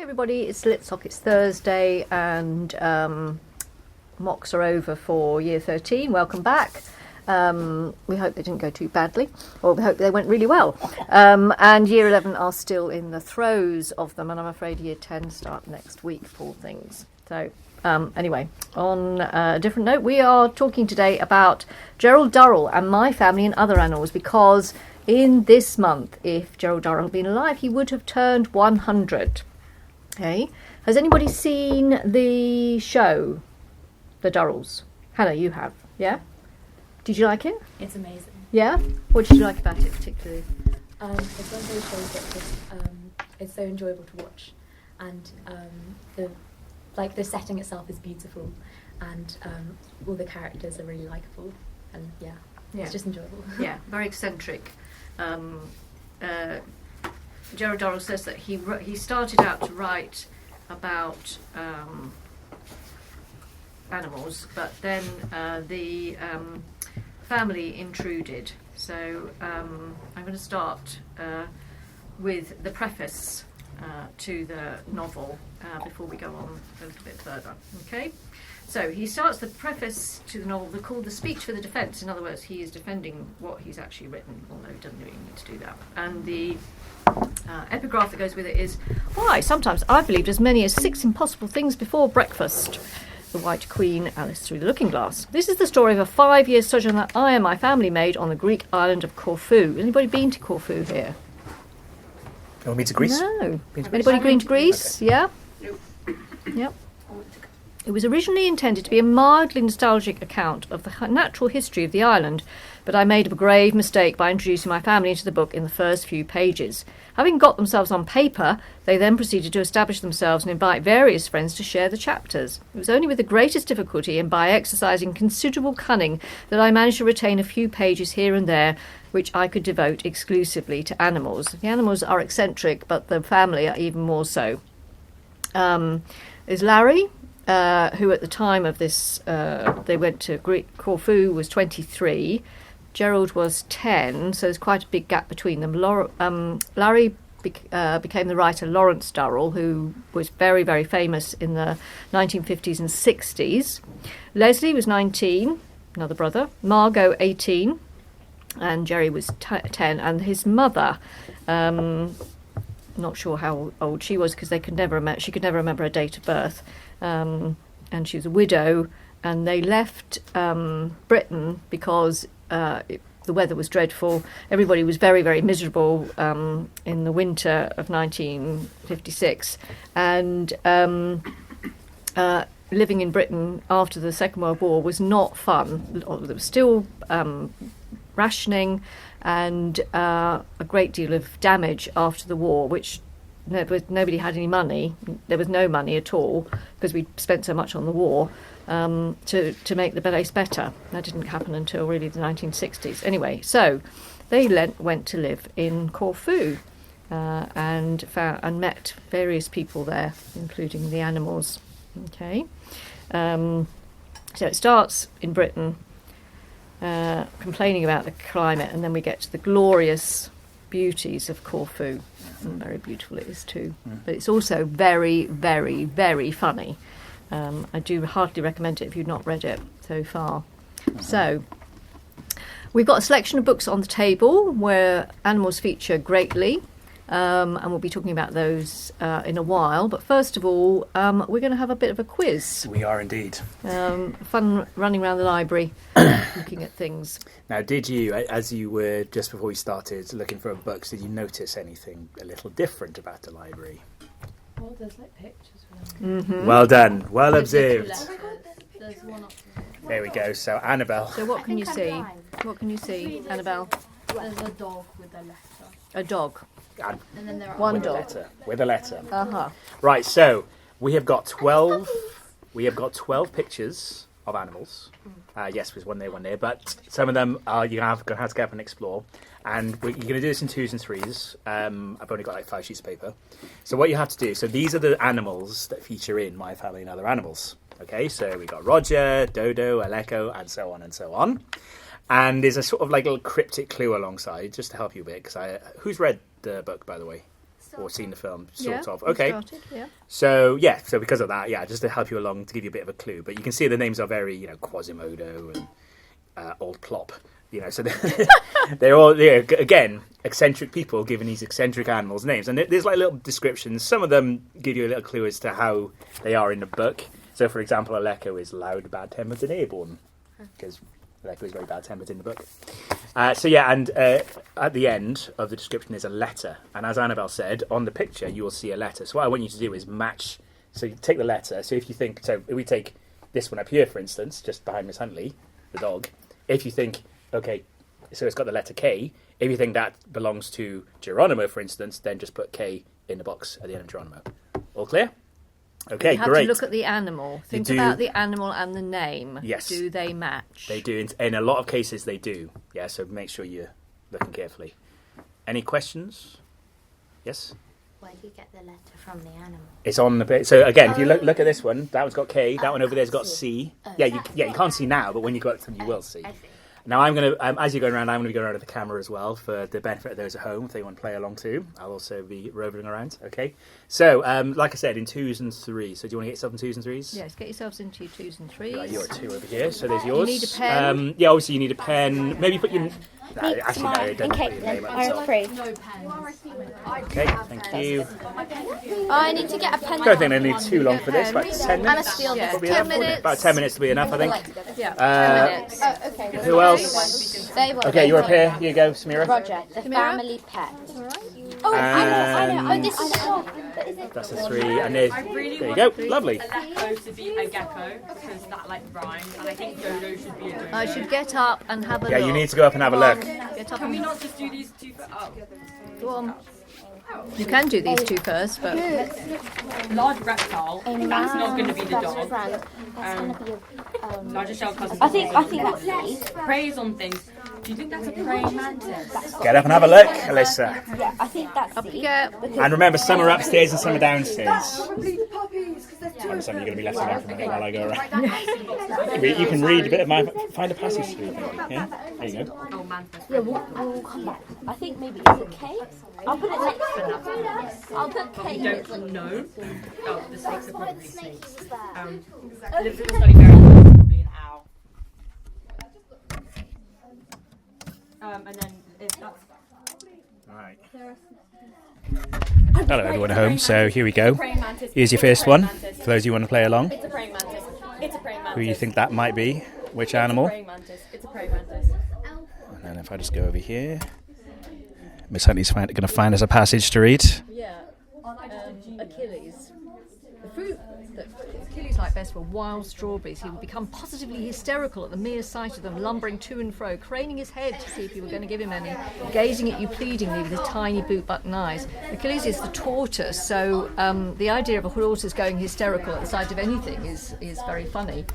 Everybody, it's Litsoc, it's Thursday, and mocks are over for Year 13. Welcome back. We hope they didn't go too badly, or we hope they went really well. And Year 11 are still in the throes of them, and I'm afraid Year 10 start next week, poor things. So anyway, on a different note, we are talking today about Gerald Durrell and My Family and Other Animals, because in this month, if Gerald Durrell had been alive, he would have turned 100. Okay. Has anybody seen the show, The Durrells? Hannah, you have, yeah? Did you like it? It's amazing. Yeah? What did you like about it particularly? It's one of those shows that just, it's so enjoyable to watch, and the setting itself is beautiful, and all the characters are really likeable, and yeah, it's just enjoyable. Yeah, very eccentric. Gerald Durrell says that he started out to write about animals, but then the family intruded. So I'm going to start with the preface to the novel before we go on a little bit further. Okay? So he starts the preface to the novel called The Speech for the Defence. In other words, he is defending what he's actually written, although he doesn't really need to do that. And the epigraph that goes with it is, "Why, sometimes I've believed as many as 6 impossible things before breakfast. The White Queen, Alice Through the Looking Glass. This is the story of a 5-year sojourn that I and my family made on the Greek island of Corfu." Anybody been to Corfu here? You want me to Greece? No. Anybody been to Greece? Okay. Yeah? Nope. Yep. It was originally intended to be a mildly nostalgic account of the natural history of the island, but I made a grave mistake by introducing my family into the book in the first few pages. Having got themselves on paper, they then proceeded to establish themselves and invite various friends to share the chapters. It was only with the greatest difficulty and by exercising considerable cunning that I managed to retain a few pages here and there which I could devote exclusively to animals. The animals are eccentric, but the family are even more so. There's Larry, who at the time of this, they went to Corfu, was 23. Gerald was 10, so there's quite a big gap between them. Larry became the writer Lawrence Durrell, who was very, very famous in the 1950s and 60s. Leslie was 19, another brother. Margot, 18. And Jerry was 10. And his mother, not sure how old she was because she could never remember her date of birth. And she was a widow, and they left Britain because the weather was dreadful. Everybody was very, very miserable in the winter of 1956, and living in Britain after the Second World War was not fun. There was still rationing and a great deal of damage after the war, which nobody had any money. There was no money at all because we spent so much on the war to make the place better. That didn't happen until really the 1960s. Anyway, so they went to live in Corfu and met various people there, including the animals. Okay, so it starts in Britain, complaining about the climate, and then we get to the glorious beauties of Corfu. And very beautiful it is too. But it's also very, very, very funny. I do heartily recommend it if you've not read it so far. So we've got a selection of books on the table where animals feature greatly, and we'll be talking about those in a while. But first of all, we're going to have a bit of a quiz. We are indeed. Fun running around the library, looking at things. Now, did you, as you were just before we started looking for books, did you notice anything a little different about the library? Well, there's like pictures. Mm-hmm. Well done. Well observed. Oh my God, there's one up there. There we go. So, Annabelle. So what can you see? What can you see, Annabelle? There's a dog with a letter. A dog. And And then there are One with dog. a letter. With a letter. Uh-huh. Right. So we have got 12. We have got 12 pictures of animals. Yes, there's one there, but some of them are going to have to go up and explore. And you're going to do this in 2s and 3s. I've only got like 5 sheets of paper. So what you have to do, so these are the animals that feature in My Family and Other Animals. Okay, so we've got Roger, Dodo, Aleko, and so on and so on. And there's a sort of like little cryptic clue alongside, just to help you a bit. Who's read the book, by the way? or seen the film, Yeah, sort of. we Okay. started, yeah. So because of that, just to help you along, to give you a bit of a clue. But you can see the names are very, Quasimodo and Old Plop. So they're all again eccentric people giving these eccentric animals names, and there's like little descriptions. Some of them give you a little clue as to how they are in the book. So, for example, Aleko is loud, bad-tempered, and airborne, because Aleko is very bad-tempered in the book. At the end of the description is a letter, and as Annabelle said, on the picture you will see a letter. So what I want you to do is match. So you take the letter. So if we take this one up here, for instance, just behind Miss Huntley, the dog. If you think, okay, so it's got the letter K. If you think that belongs to Geronimo, for instance, then just put K in the box at the end of Geronimo. All clear? Okay, you have great. to look at the animal. Think about the animal and the name. Yes. Do they match? They do. In a lot of cases, they do. Yeah, so make sure you're looking carefully. Any questions? Yes? Where do you get the letter from the animal? It's on the page. So again, if you look at this one, that one's got K. That one over there's got C. You can't see now, but when you go up to them, you will see. Now I'm going to, as you're going around, I'm going to be going around with the camera as well for the benefit of those at home if they want to play along too. I'll also be roving around. Okay. So, like I said, in 2s and 3s. So do you want to get yourself in 2s and 3s? Yes, get yourselves into 2s and 3s. Right, you're a 2 over here. So there's yours. You need a pen. Obviously you need a pen. Maybe put your. No, actually, no, it doesn't put your name up. I'm free. Okay, thank you. I need to get a pen. I don't think I need too long for this. About 10 And a minutes. steel. Yeah. Probably 10 enough, wouldn't it? minutes. About 10 minutes to be enough, I think. Yeah, 10 minutes. Okay. Who else? They were. Okay, you're up here. Here you go, Samira. Roger, the family pet. Oh, I know. Oh, this is a dog. But is it? That's a 3, and there you go. Lovely. Aleppo to be a gecko because that rhymes, and I think Dodo should be a dodo. I should get up and have a Yeah, look. you need to go up and have a look. Get up Can we and not just do these two for go on. You can do these 2 first, but large reptile? That's not going to be the dog. That's going to be a. Larger shell cousin. I think that's me. Preys on things. Do you think that's a praying mantis? Get up and have a look, Alyssa. Yeah, I think that's up the. you get. And remember, some are upstairs and some are downstairs. I'm sorry, you're going to be left alone for a minute while I go around. You can read a bit of my... Find a passage through, maybe. Yeah? There you go. Oh, mantis. Yeah, we'll come back. I think maybe is it K? I'll put it next to it. I'll put K. You don't know? Oh, the snakes are probably snakes. Lives in the study very long, probably an owl. And then if that's... Right. Hello everyone at home, so here we go. Here's your first one, for those of you who want to play along. It's a praying mantis. It's a praying mantis. Who you think that might be, which animal. It's a praying mantis. And then if I just go over here, Miss Huntley's going to find us a passage to read. Yeah, Achilles. The fruit that Achilles liked best were wild strawberries. He would become positively hysterical at the mere sight of them, lumbering to and fro, craning his head to see if you were going to give him any, gazing at you pleadingly with his tiny boot-button eyes. Achilles is the tortoise, so the idea of a tortoise going hysterical at the sight of anything is very funny.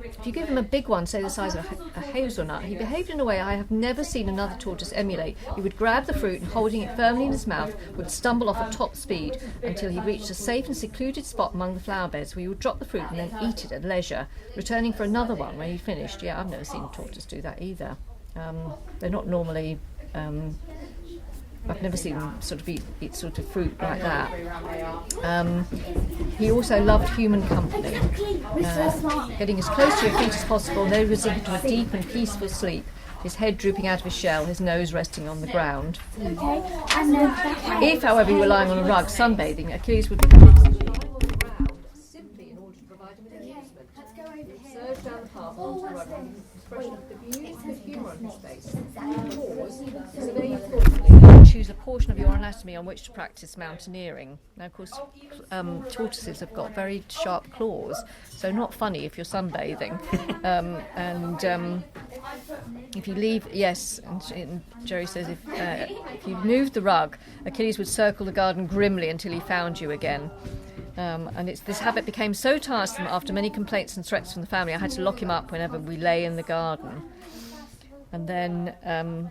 If you give him a big one, say the size of a hazelnut, he behaved in a way I have never seen another tortoise emulate. He would grab the fruit and, holding it firmly in his mouth, would stumble off at top speed until he reached a safe and secluded spot among the flower beds where he would drop the fruit and then eat it at leisure, returning for another one when he finished. Yeah, I've never seen a tortoise do that either. They're not normally... I've never seen them sort of eat sort of fruit like that. He also loved human company, getting as close to your feet as possible, and then would sink into a deep and peaceful sleep, his head drooping out of his shell, his nose resting on the ground. If, however, you were lying on a rug sunbathing, Achilles would be simply in order to provide him with amusement. Surge down the path onto the rug with an expression of bemused humour on his face. Pause, survey thoughtfully, and choose a portion of your anatomy on which to practice mountaineering. Now, of course, tortoises have got very sharp claws, so not funny if you're sunbathing. If you leave, yes, and Jerry says if you moved the rug, Achilles would circle the garden grimly until he found you again. And this habit became so tiresome after many complaints and threats from the family, I had to lock him up whenever we lay in the garden. And then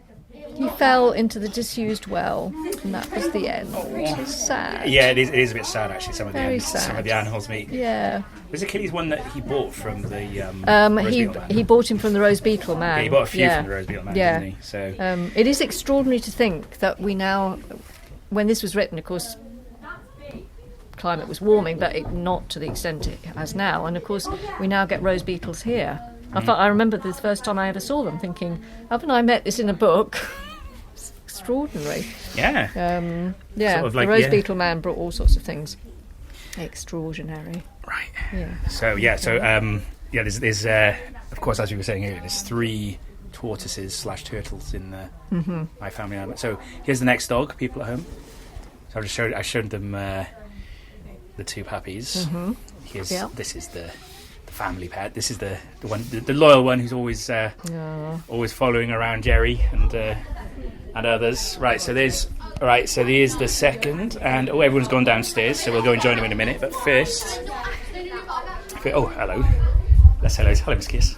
he fell into the disused well, and that was the end. It was sad. Yeah, it is a bit sad actually. Some of Very the animals meet. Yeah. Was Achilles one that he bought from the Rose Beetle Man? He bought him from the Rose Beetle Man. Yeah, he bought a few from the Rose Beetle Man, didn't he? So it is extraordinary to think that we now when this was written, of course, climate was warming, but not to the extent it has now. And of course, we now get rose beetles here. I remember the first time I ever saw them, thinking, haven't I met this in a book? It's extraordinary. Yeah. Sort of like, the rose beetle man brought all sorts of things. Extraordinary. Right. Yeah. There's of course, as we were saying earlier, there's 3 tortoises/turtles in my family animal. So here's the next dog. People at home. So I showed them the 2 puppies. This is the family pet. This is the one, the loyal one who's always always following around Jerry and others. Right. So there's the second, and everyone's gone downstairs. So we'll go and join them in a minute. But first, hello. Let's hello, Miss Kiss.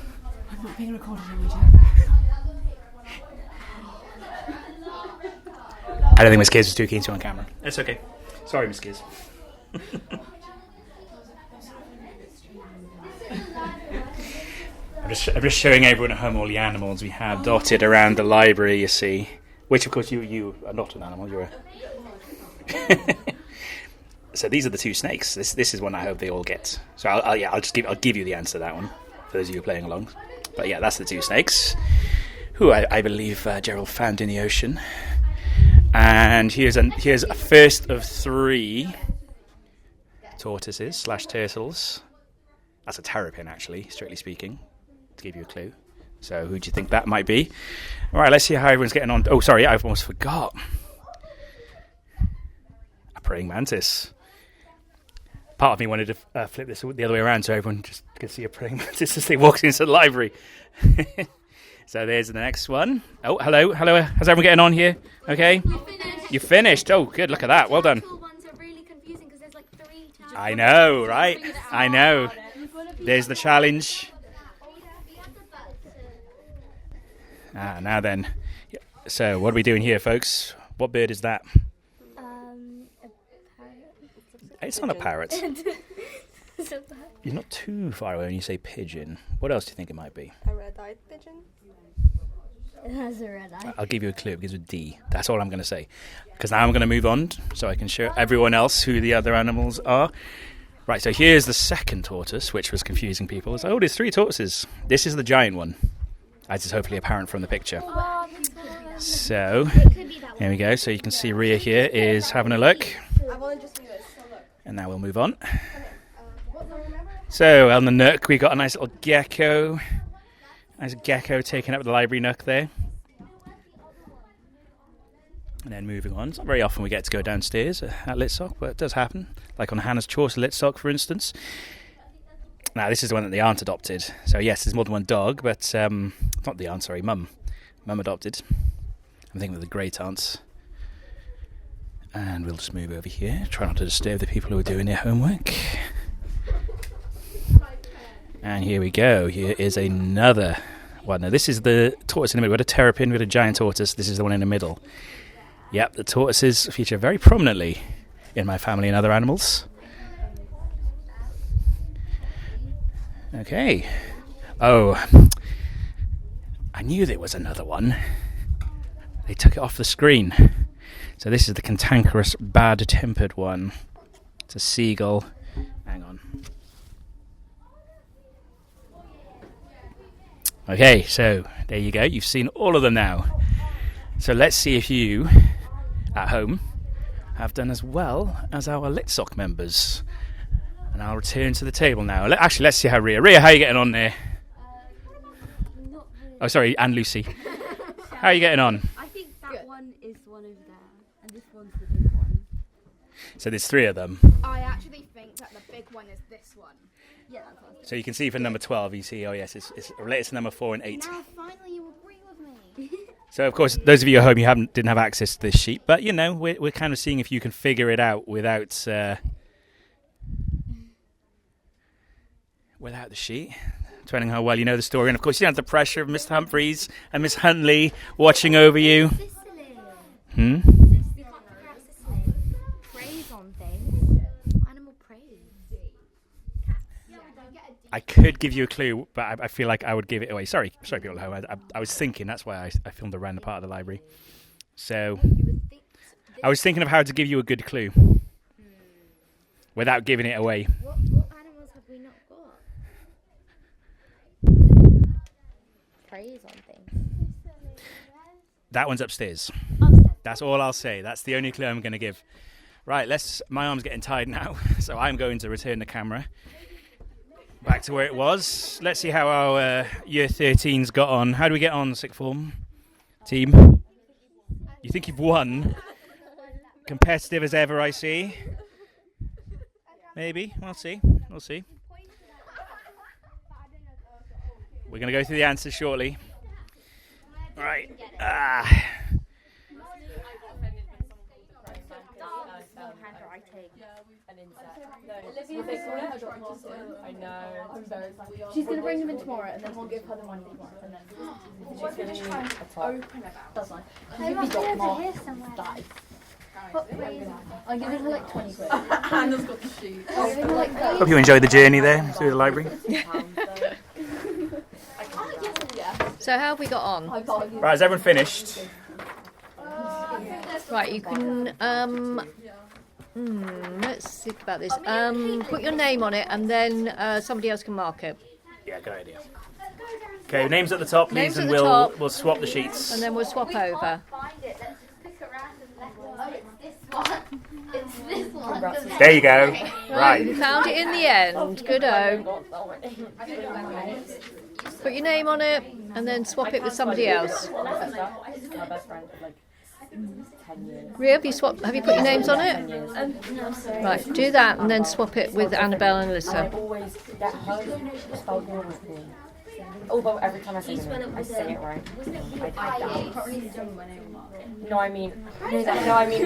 I'm not being recorded, are we, I don't think Miss Kiss was too keen to on camera. It's okay. Sorry, Miss Kiss. I'm just showing everyone at home all the animals we have dotted around the library, you see. Which, of course, you are not an animal. You're a... So these are the 2 snakes. This is one I hope they all get. So I'll give you the answer to that one for those of you playing along. But yeah, that's the 2 snakes, who I believe Gerald found in the ocean. And here's a first of 3 tortoises/turtles. That's a terrapin, actually, strictly speaking, to give you a clue. So who do you think that might be? All right, let's see how everyone's getting on. Oh, sorry, I've almost forgot. A praying mantis. Part of me wanted to flip this the other way around so everyone just could see a praying mantis as they walk into the library. So there's the next one. Oh, hello. How's everyone getting on here? Okay? You finished. Oh, good. Look at that. Well done. I know, right? I know. There's the challenge. Now then. So, what are we doing here, folks? What bird is that? A parrot. It's not a parrot. You're not too far away when you say pigeon. What else do you think it might be? A red-eyed pigeon. It has a red eye. I'll give you a clue. It begins with D. That's all I'm going to say. Because now I'm going to move on so I can show everyone else who the other animals are. Right, so here's the second tortoise, which was confusing people. It's, there's 3 tortoises. This is the giant one, as is hopefully apparent from the picture. So, here we go. So you can see Ria here is having a look. And now we'll move on. So, on the nook, we got a nice little gecko. Nice gecko taking up the library nook there. And then moving on. It's not very often we get to go downstairs at Litsoc, but it does happen. Like on Hannah's Chaucer Litsoc, for instance. Now, this is the one that they aren't adopted. So, yes, there's more than one dog, but not the aunt, sorry, Mum. Mum adopted. I'm thinking of the great aunts. And we'll just move over here. Try not to disturb the people who are doing their homework. And here we go. Here is another one. Now, this is the tortoise in the middle. We've got a terrapin with a giant tortoise. This is the one in the middle. Yep, the tortoises feature very prominently in my family and other animals. Okay. Oh, I knew there was another one. They took it off the screen. So this is the cantankerous, bad-tempered one. It's a seagull. Hang on. Okay, so there you go. You've seen all of them now. So let's see if you, at home, have done as well as our Litsoc members. And I'll return to the table now. Actually, let's see how Ria, how are you getting on there? Oh, sorry, and Lucy. How are you getting on? I think that one is the one over there, and this one's the big one. So there's 3 of them. I actually think that the big one is this one. Yeah, that's what I So you can see for number 12, you see, oh yes, it's related to number 4 and 8. Now finally you agree with me. So, of course, those of you at home, didn't have access to this sheet, but, you know, we're kind of seeing if you can figure it out without the sheet, depending how well you know the story. And, of course, you don't have the pressure of Mr. Humphreys and Miss Huntley watching over you. Sicily. Praise on things. Animal praise. I could give you a clue, but I feel like I would give it away. Sorry, people at home. I was thinking, that's why I filmed around the part of the library. So, I was thinking of how to give you a good clue without giving it away. What animals have we not got? Praise on things. That one's upstairs. Upstairs. That's all I'll say. That's the only clue I'm going to give. Right, my arm's getting tired now, so I'm going to return the camera back to where it was. Let's see how our Year 13's got on. How do we get on, sixth form team? You think you've won? Competitive as ever, I see. Maybe. We'll see. We'll see. We're going to go through the answers shortly. Right. I know. She's going to bring them in tomorrow and then we'll give her the money tomorrow. And then she's going to try and open it. That's fine. They must be over here somewhere. I'm giving her like 20 quid. Hannah's got the shoes. Hope you enjoyed the journey there through the library. So how have we got on? Right, is everyone finished? Right, you can let's think about this. Put your name on it, and then somebody else can mark it, Yeah, good idea. Okay, names at the top, Names please, at and the we'll top. swap the sheets. and then we'll swap over. It's this one. There you go. We Right. found it in the end. Good-o. Put your name on it, and then swap it with somebody else. My best friend for like 10 years. Ria, have you put your names on it? 10 years. No, sorry. Right, do that, and then swap it with Annabelle and I Alyssa. always get her spelled wrong with me. Although every time I say it, I say it right. I type down. No, I mean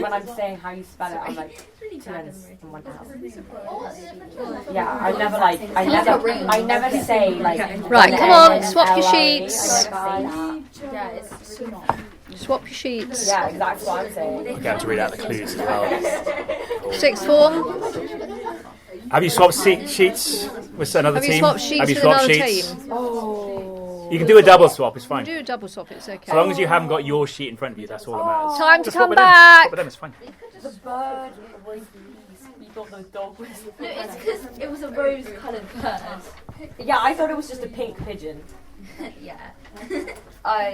when I'm saying how you spell it, I'm like 2 N's and 1 L. Yeah, I never say like. Right, come on, swap your LLE. sheets. I Yeah, it's too much. Swap your sheets. Yeah, exactly what I'm saying. Okay, I have to read out the clues as well. Sixth form. Have you swapped sheets with another Have you team? swapped sheets Have you with swapped another sheets? team? Oh. You can do a double swap, it's fine. Do a double swap, it's okay. So long as you haven't got your sheet in front of you, that's all that matters. Time to Just swap come with them. back. Swap with them, it's fine. The bird was. You thought the dog was. No, it's because it was a rose-coloured bird. Yeah, I thought it was just a pink pigeon. Yeah. No,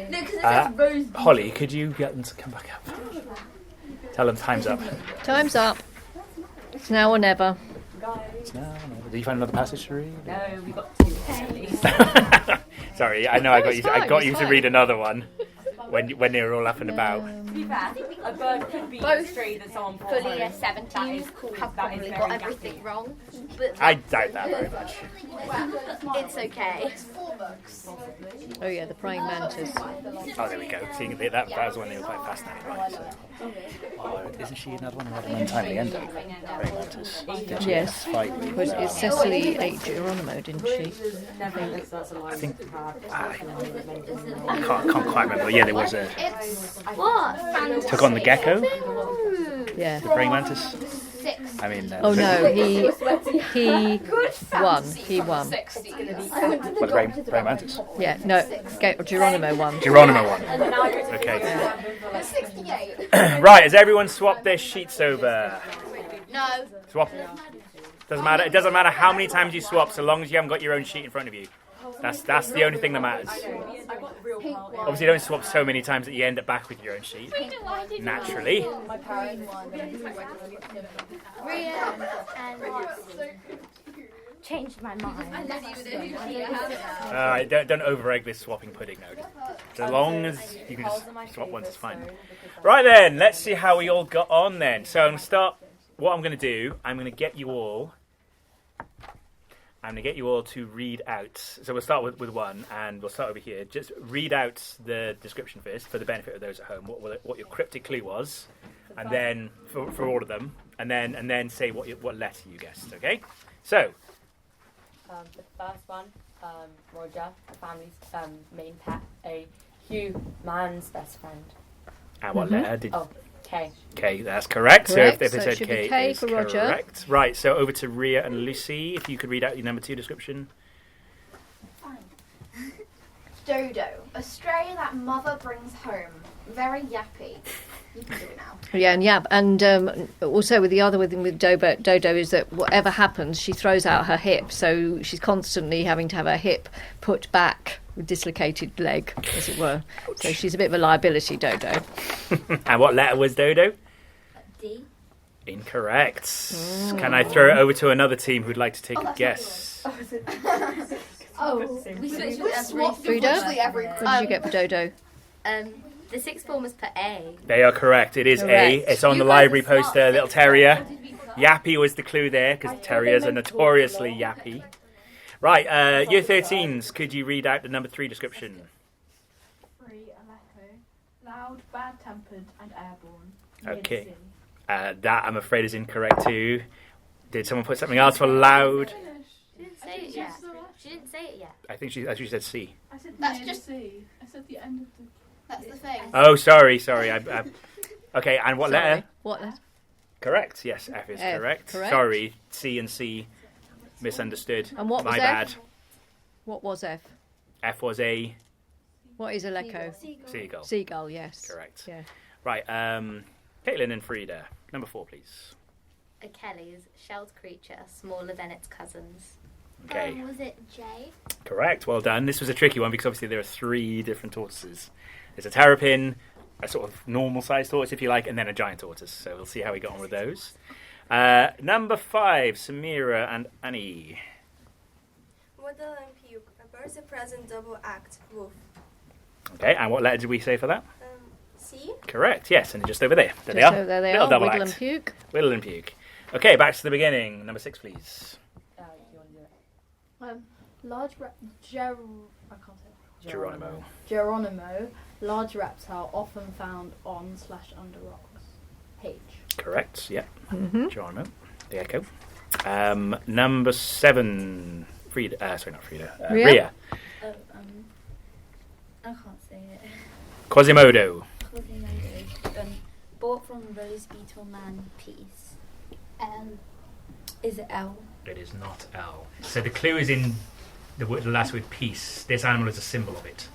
because it says rose. Holly, could you get them to come back up? Tell them time's up. Time's up. It's now or never. It's now. Did you find another passage to read? No, we got 2 at least. Sorry, I know I got you. I got you to fine. read another one when they were all up and about. To be fair, I think a bird could be Both straight that someone brought fully home. a 17 have That is probably very got yucky. everything wrong, but I doubt that very much. it's okay. Oh yeah, the praying mantis. Oh, there we go. Seeing that was when they were quite fascinating, right? So. Oh, isn't she another one who had an untimely ending? Praying mantis. Did she Yes, fight with, because it's Cecily ate Geronimo, didn't she? I think I can't quite remember. Yeah, there was a What? took on the gecko, Yeah. the praying mantis. Six. I mean, Oh no, he won. He won. What, the praying mantis? Yeah, no, Geronimo won. Geronimo won. Okay. 68. Right, has everyone swapped their sheets over? No. Swap. Doesn't matter. It doesn't matter how many times you swap, so long as you haven't got your own sheet in front of you. That's the only thing that matters. Obviously, you don't swap so many times that you end up back with your own sheet. Naturally. Ria and changed my mind. Don't over-egg this swapping pudding, no. So long as you can just swap once, it's fine. Right then, let's see how we all got on then. So I'm going to start. What I'm going to do, I'm going to get you all to read out. So we'll start with one, and we'll start over here. Just read out the description first, for the benefit of those at home, what your cryptic clue was, and then for all of them, and then say what letter you guessed. Okay. So The first one, Roger, the family's main pet, a human's best friend. and what letter did? Oh, K. K, that's correct. Correct. So if it So it said should be K, K it's for Roger. correct. Right. So over to Ria and Lucy. If you could read out your number 2 description. Dodo, a stray that mother brings home. Very yappy. You can do it now. Yeah, and also with the other with Dodo is that whatever happens, she throws out her hip, so she's constantly having to have her hip put back with dislocated leg, as it were. So she's a bit of a liability, Dodo. And what letter was Dodo? D. Incorrect. Can I throw it over to another team who'd like to take a guess? We switched with Frida, what did you get for Dodo? The sixth formers put A. They are correct. It is A. Correct. It's on the library poster. Little terrier. Yappy was the clue there, because terriers are notoriously yappy. Right, year 13s, could you read out the number 3 description? 3, Aleko. Loud, bad-tempered, and airborne. Okay. Mid-sea. That, I'm afraid, is incorrect too. Did someone put something else for loud? She didn't say it yet. She didn't say it yet. I think she said C. I said That's near just- the sea. I said the end of the... That's the thing. Oh, sorry. Okay, and what Sorry. letter? What letter? Correct. Yes, F is F, correct. correct. Sorry, C and C. Misunderstood. And what was My F? bad. What was F? F was A. What is Aleko? Seagull. Seagull, yes. Correct. Yeah. Right, Caitlin and Frida. Number 4, please. Achilles, shelled creature, smaller than its cousins. Okay. Was it J? Correct. Well done. This was a tricky one because obviously there are 3 different tortoises. There's a terrapin, a sort of normal-sized tortoise, if you like, and then a giant tortoise. So we'll see how we get on with those. Number 5, Samira and Annie. Model and puke. A birthday present double act. Wolf. Okay, and what letter did we say for that? C. Correct, yes, and just over there. There they Just are. over there they Little are, double Wiggle act. and Puke. Whittle and puke. Okay, back to the beginning. Number 6, please. You want to do it? Large I can't say it. Geronimo. Geronimo. Large reptile often found on/under rocks. H. Correct, yeah. Mm-hmm. Geronimo. The echo. Number 7, Frida. Sorry, not Frida. Rhea? Rhea. I can't say it. Quasimodo. Bought from Rose Beetle Man Peace. Is it L? It is not L. So the clue is in the last word, peace. This animal is a symbol of it.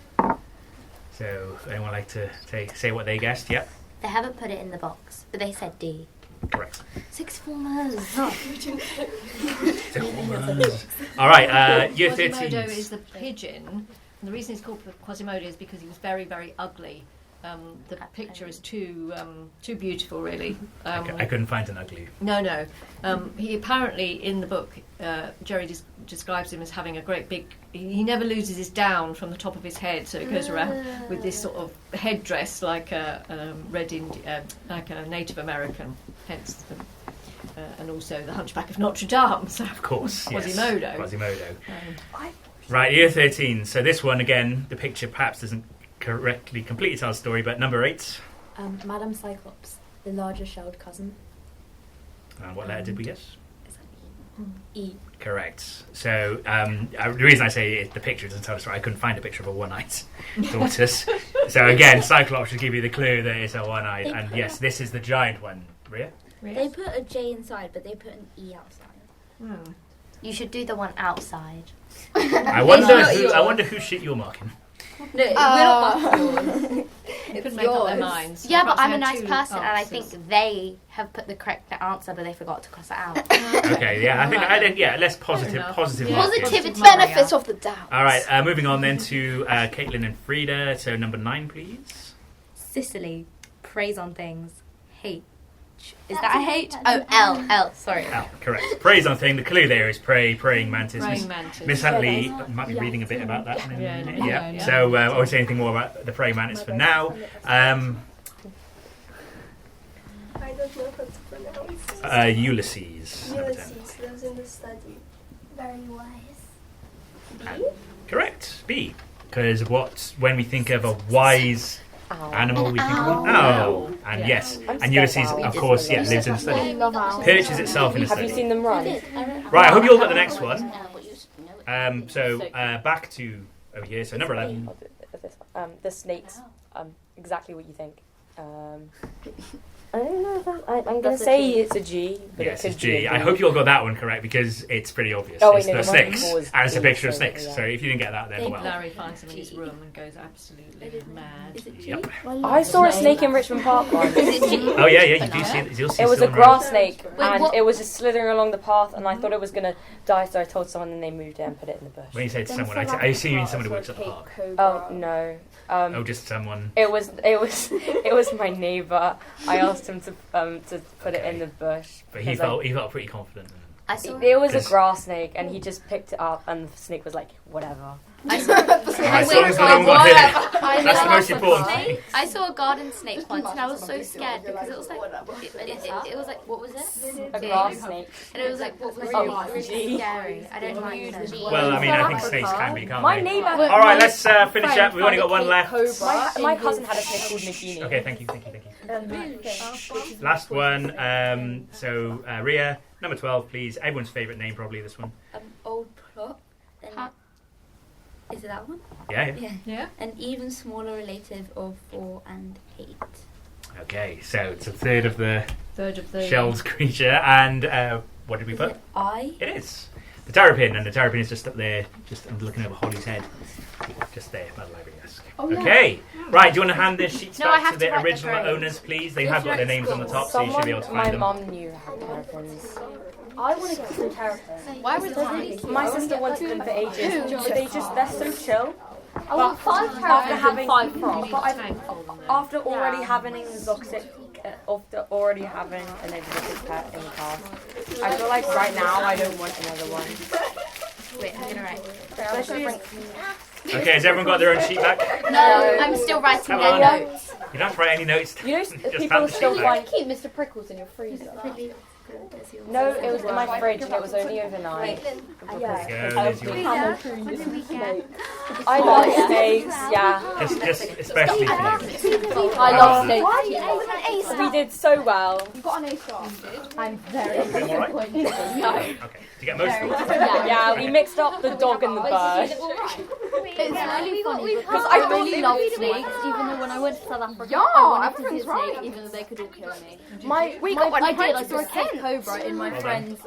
So, anyone like to say what they guessed? Yep. They haven't put it in the box, but they said D. Correct. Sixth formers. All right, year Quasimodo 13. is the pigeon, and the reason it's called Quasimodo is because he was very, very ugly. The picture is too beautiful, really. I couldn't find an ugly. No. He apparently, in the book, Jerry describes him as having a great big... He never loses his down from the top of his head, so he goes around with this sort of headdress like a like a Native American, hence and also the Hunchback of Notre Dame. So Of course, yes. Quasimodo. Right, year 13. So this one, again, the picture perhaps doesn't correctly complete our story, but number 8. Madam Cyclops, the larger shelled cousin. What letter did we guess? E. Correct. So the reason I say the picture doesn't tell us right, I couldn't find a picture of a one-eyed tortoise. So again, Cyclops should give you the clue that it's a one-eyed, and yes, this is the giant one. Rhea? They put a J inside, but they put an E outside. You should do the one outside. I wonder who shit you're marking. No, we're not yours. They couldn't make up their minds. Yeah, but Perhaps I'm they a had nice two person, and I answers. think they have put the correct answer, but they forgot to cross it out. Okay, yeah, I think less positive enough. positive Yeah. marking. Positivity. Benefit of the doubt. All right, moving on then to Caitlin and Frida. So number 9, please. Sicily, preys on things. H. Is that a H? Oh, L. Sorry. Oh, correct. Preys on thing. The clue there is praying mantis. Praying mantis. Miss Huntley might be reading a bit about that. In a Yeah, minute. yeah. So I won't say anything more about the praying mantis for now. I don't know how to pronounce. Ulysses. Number 10. Ulysses lives in the study. Very wise. Correct. B. Because when we think of a wise animal, we think of an owl. And Yeah. yes, I'm and Ulysses, scared of of course, lives in the study. Love owls. Perches itself in a Have you study. seen them run? Right, I hope you all got the next one. Back to over here. So number 11. The snakes, exactly what you think. I don't know if I'm going to say it's a G. But Yes, it it's could be a G. B. I hope you all got that one correct because it's pretty obvious. Oh, wait, it's no, the the one snakes, before was and it's a B, picture of so, snakes. yeah. So if you didn't get that, then well. Larry finds him in his room and goes absolutely mad. Yep. I saw a snake in Richmond Park once. Oh yeah, you do see it. You'll see It was still a in grass snake, Wait, and what? it was just slithering along the path, and I thought it was going to die, so I told someone, and they moved it and put it in the bush. When you say to someone, I assume you mean someone who works at the park. Oh no. Oh, just someone. It was my neighbour. I asked him to put it in the bush. But he felt pretty confident. I saw. It was a Yes. grass snake, and he just picked it up, and the snake was like, whatever. I saw. As long as no one got hit. That's the most important thing. I saw a garden snake once, and I was so scared because it was like it was like what was it? A grass snake. And it was like what was really scary. I don't like them. Well, I mean, I think snakes can be, can't My they? neighbour. All right, let's finish up. We've only got one left. My cousin had a snake called Nagini. Okay, thank you. Last one. So Ria, number 12, please. Everyone's favourite name, probably this one. Old plot. And is it that one? Yeah. Yeah. An even smaller relative of 4 and 8. Okay, so it's a third of the Third shelved creature, and what did we put? I. It is the terrapin, and the terrapin is just up there. I'm looking over Holly's head, just there by the library desk. Okay, right. Do you want to hand the sheets No, I back have to to the write the original grades. owners, please? They have got their names on the top, so you should be able to My find them. mum knew how terrapins. I want to get some terrapins. Why were they? My sister wanted them for ages, but they're so chill. I want 5 After terrapins having and 5 You frogs. need a tank for them then. After already having an exotic pet in the past, I feel like right now I don't want another one. Wait, I'm gonna write. Okay, has everyone got their own sheet back? No, I'm still writing Come their on. notes. You don't have to write any notes. You know, Just people hand the still sheet back. find. Keep Mr. Prickles in your freezer. No, it was in my fridge and it was only overnight. Go, there's your- I love snakes. Yeah, just especially for you. I love snakes. we did so well. You got an A star. I'm very Is it all right? disappointed. No. Okay. Did you get most of them? Yeah, we mixed up the dog and the bird. It's really funny because I I really thought- love snakes, even though when I went to South Africa, Yeah, I wanted to everything's see a snake, right. even though they could all kill me. My I did. I saw a Cape Cobra in my Well friend's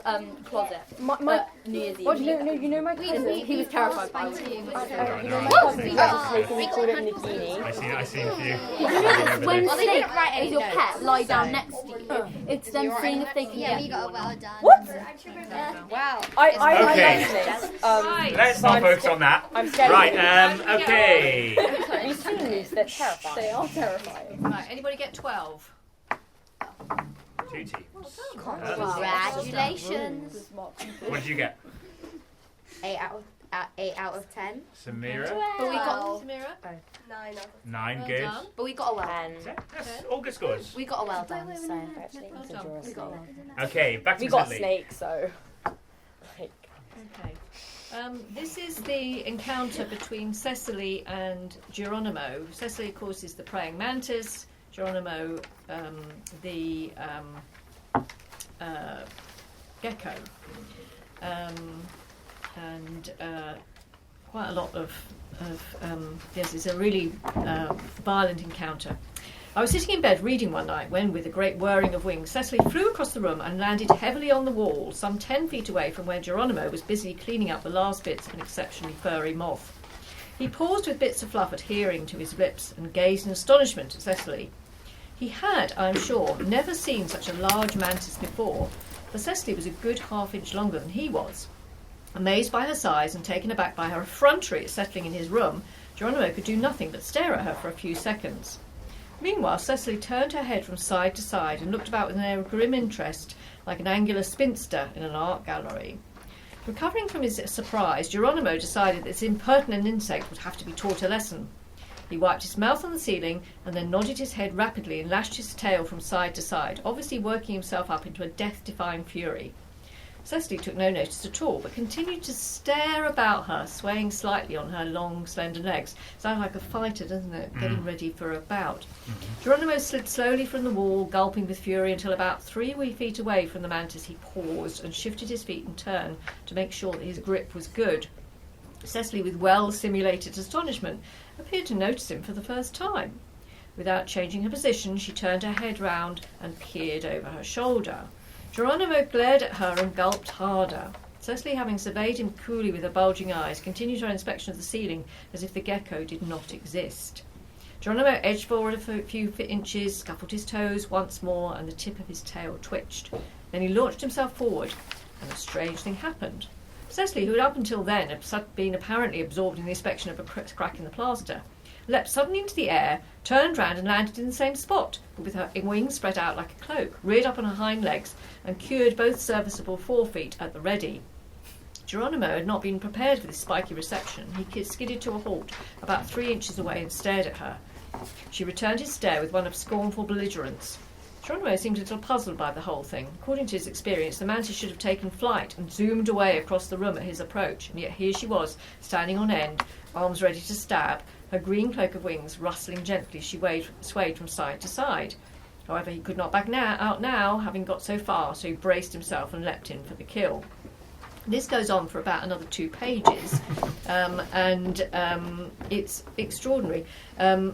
closet. my New Year's Eve. what you know my cousin. He was terrified by it. You know my cousin has a snake and we called it Nagini. I see a few. When Well, they snake didn't write any is your notes, pet lie down so- next to you, it's them seeing if they can get you. got well done. What? Wow. I Okay. love snakes. Let's not focus on that. I'm scared. Right. Okay. We've seen these. They're terrifying. They are terrifying. Right, anybody get 12? 2 teams. Congratulations. What did you get? 8 out of 10. Samira. But we got Samira? 9 out of 9. Well Good. done. but we got a well. That's all good scores. We got a well done. So Actually, Well it's a done. draw We got snake. Okay. Back to We got Sedley. snakes, so. Like, Okay. This is the encounter between Cecily and Geronimo. Cecily, of course, is the praying mantis. Geronimo, the gecko. And quite a lot of yes, it's a really violent encounter. I was sitting in bed reading one night when, with a great whirring of wings, Cecily flew across the room and landed heavily on the wall, some 10 feet away from where Geronimo was busy cleaning up the last bits of an exceptionally furry moth. He paused with bits of fluff adhering to his lips and gazed in astonishment at Cecily. He had, I am sure, never seen such a large mantis before, for Cecily was a good half-inch longer than he was. Amazed by her size and taken aback by her effrontery at settling in his room, Geronimo could do nothing but stare at her for a few seconds. Meanwhile, Cecily turned her head from side to side and looked about with an air of grim interest, like an angular spinster in an art gallery. Recovering from his surprise, Geronimo decided that this impertinent insect would have to be taught a lesson. He wiped his mouth on the ceiling and then nodded his head rapidly and lashed his tail from side to side, obviously working himself up into a death-defying fury. Cecily took no notice at all, but continued to stare about her, swaying slightly on her long, slender legs. Sounds like a fighter, doesn't it? Getting ready for a bout. Geronimo slid slowly from the wall, gulping with fury, until about 3 feet away from the mantis he paused and shifted his feet in turn to make sure that his grip was good. Cecily, with well-simulated astonishment, appeared to notice him for the first time. Without changing her position, she turned her head round and peered over her shoulder. Geronimo glared at her and gulped harder. Cecily, having surveyed him coolly with her bulging eyes, continued her inspection of the ceiling as if the gecko did not exist. Geronimo edged forward a few inches, scuffled his toes once more, and the tip of his tail twitched. Then he launched himself forward, and a strange thing happened. Cecily, who had up until then had been apparently absorbed in the inspection of a crack in the plaster, leapt suddenly into the air, turned round and landed in the same spot, but with her wings spread out like a cloak, reared up on her hind legs, and cured both serviceable forefeet at the ready. Geronimo had not been prepared for this spiky reception. He skidded to a halt about 3 inches away and stared at her. She returned his stare with one of scornful belligerence. Geronimo seemed a little puzzled by the whole thing. According to his experience, the mantis should have taken flight and zoomed away across the room at his approach, and yet here she was, standing on end, arms ready to stab, her green cloak of wings rustling gently as she swayed from side to side. However, he could not back out now, having got so far, so he braced himself and leapt in for the kill. This goes on for about another 2 pages, and it's extraordinary.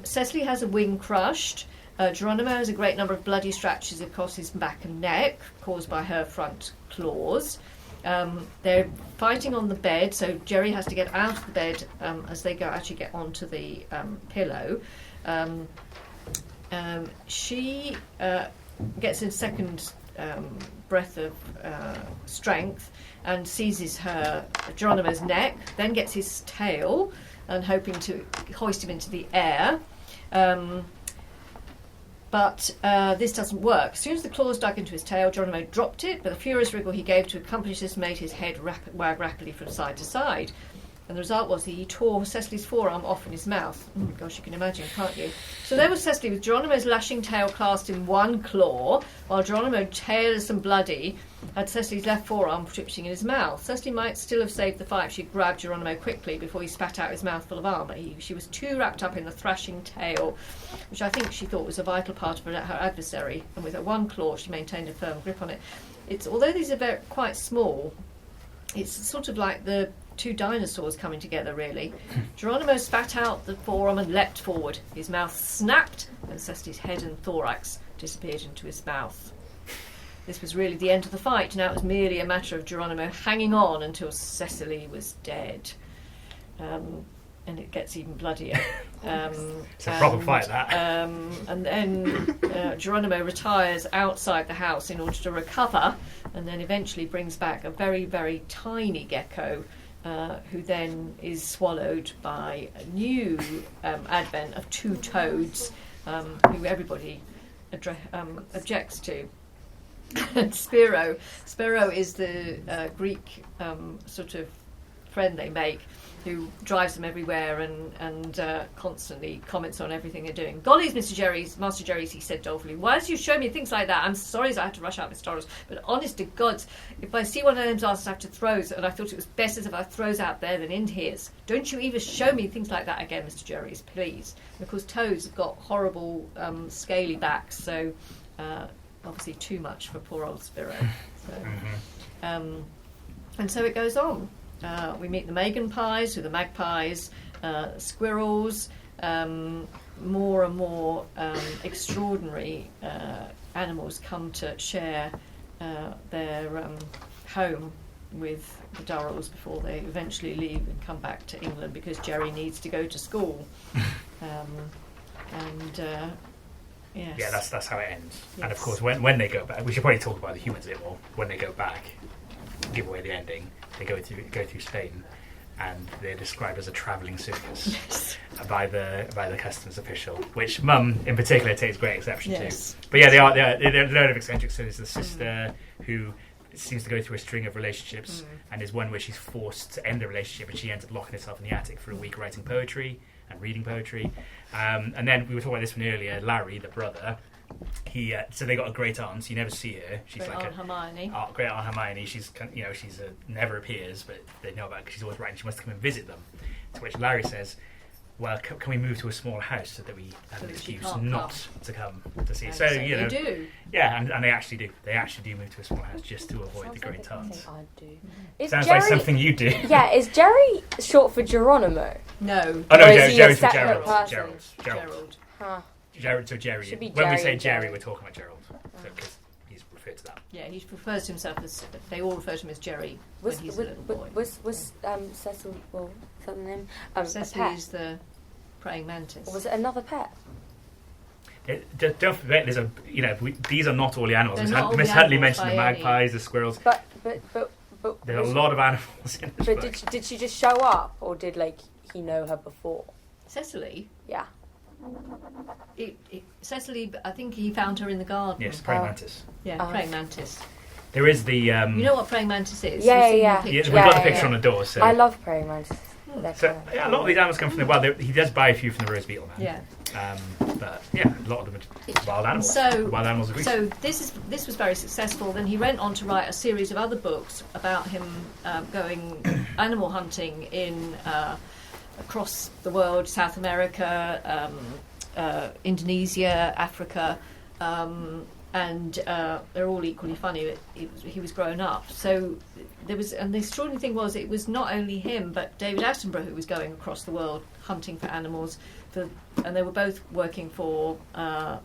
Cecily has a wing crushed. Geronimo has a great number of bloody scratches across his back and neck, caused by her front claws. They're fighting on the bed, so Jerry has to get out of the bed as they actually get onto the pillow. She gets a second breath of strength and seizes Geronimo's neck, then gets his tail and hoping to hoist him into the air. But this doesn't work. As soon as the claws dug into his tail, Geronimo dropped it, but the furious wriggle he gave to accomplish this made his head wag rapidly from side to side. And the result was he tore Cecily's forearm off in his mouth. Oh, gosh, you can imagine, can't you? So there was Cecily with Geronimo's lashing tail clasped in one claw, while Geronimo, tailless and bloody, had Cecily's left forearm twitching in his mouth. Cecily might still have saved the fight if she'd grabbed Geronimo quickly before he spat out his mouth full of arm, but she was too wrapped up in the thrashing tail, which I think she thought was a vital part of her adversary, and with her one claw she maintained a firm grip on it. Although these are quite small, it's sort of like the 2 dinosaurs coming together, really. Geronimo spat out the forearm and leapt forward. His mouth snapped, and Cecily's head and thorax disappeared into his mouth. This was really the end of the fight. Now it was merely a matter of Geronimo hanging on until Cecily was dead. And it gets even bloodier. It's a proper fight, that. And then Geronimo retires outside the house in order to recover, and then eventually brings back a very, very tiny gecko, who then is swallowed by a new advent of 2 toads, who everybody objects to. And Spiro is the Greek sort of friend they make, who drives them everywhere and constantly comments on everything they're doing. Gollies, Master Jerry's, he said dolefully, why did you show me things like that? I'm sorry as I had to rush out, Miss Torres, but honest to God, if I see one of them's asses I have to throws, and I thought it was best as if I throws out there than in here's. Don't you even show me things like that again, Mr. Jerry's, please. And of course, toads have got horrible scaly backs, so obviously too much for poor old Spiro. So, and so it goes on. We meet the Megan pies, who are the magpies, squirrels, more and more extraordinary animals come to share their home with the Durrells before they eventually leave and come back to England because Jerry needs to go to school. Yes. Yeah, that's how it ends. Yes. And of course, when they go back, we should probably talk about the humans a bit more. When they go back, give away the ending. They go through Spain, and they're described as a travelling circus by the customs official, which Mum in particular takes great exception to. But yeah, they're a load of eccentrics. So there's the sister who seems to go through a string of relationships, and there's one where she's forced to end the relationship, and she ends up locking herself in the attic for a week writing poetry and reading poetry. And then we were talking about this one earlier. Larry, the brother. So they got a great aunt. You never see her. She's great like Aunt Hermione. Great Aunt Hermione. She's never appears, but they know about her because she's always writing. She wants to come and visit them. To which Larry says, "Well, can we move to a small house so that we have an excuse not to come to see?" So they do. Yeah, and they actually do. They actually do move to a small house just to avoid the great aunt. I'd do. Sounds like something you do. Yeah, is Jerry short for Geronimo? No. Oh no, Or is he a Jerry's for separate Gerald. person? Gerald. Huh. Jared. So Jerry. Should be When we Jerry say and Jerry, Jerry. we're talking about Gerald, because he's referred to that. Yeah, he refers to himself as. They all refer to him as Jerry when he's a little boy. Was Cecil? Well, is that the name? Cecily is the praying mantis. Or was it another pet? Don't forget, these are not all the animals. They're not all Miss the Huntley animals mentioned the by any. magpies, the squirrels. But There are a lot of animals in this But book. did she just show up, or did he know her before? Cecily. Yeah. Cecily, I think he found her in the garden. Yes, praying mantis. Yeah, praying mantis. There is the. You know what praying mantis is? Yeah, You've seen yeah. the Yeah, picture. we've got the picture on the door. So I love praying mantis. So yeah, a lot of these animals come from the wild. He does buy a few from the rose beetle man. Yeah. But yeah, a lot of them are wild animals. So, wild animals of Greece. So this was very successful. Then he went on to write a series of other books about him going animal hunting in across the world, South America, Indonesia, Africa, and they're all equally funny. He was grown up, so there was. And the extraordinary thing was, it was not only him, but David Attenborough who was going across the world hunting for animals. And they were both working for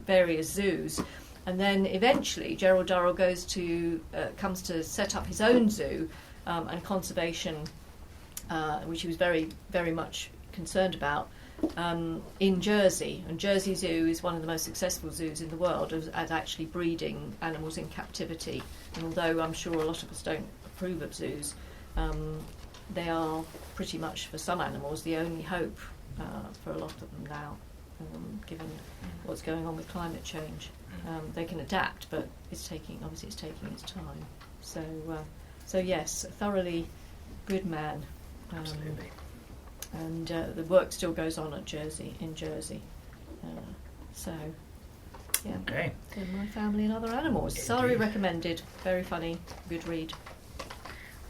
various zoos. And then eventually Gerald Durrell comes to set up his own zoo and conservation, which he was very, very much concerned about, in Jersey. And Jersey Zoo is one of the most successful zoos in the world at actually breeding animals in captivity. And although I'm sure a lot of us don't approve of zoos, they are pretty much, for some animals, the only hope for a lot of them now, given what's going on with climate change. They can adapt, but it's taking its time. So yes, a thoroughly good man. Absolutely. And the work still goes on in Jersey. So yeah. Okay. So My Family and Other Animals. Thoroughly recommended. Very funny. Good read.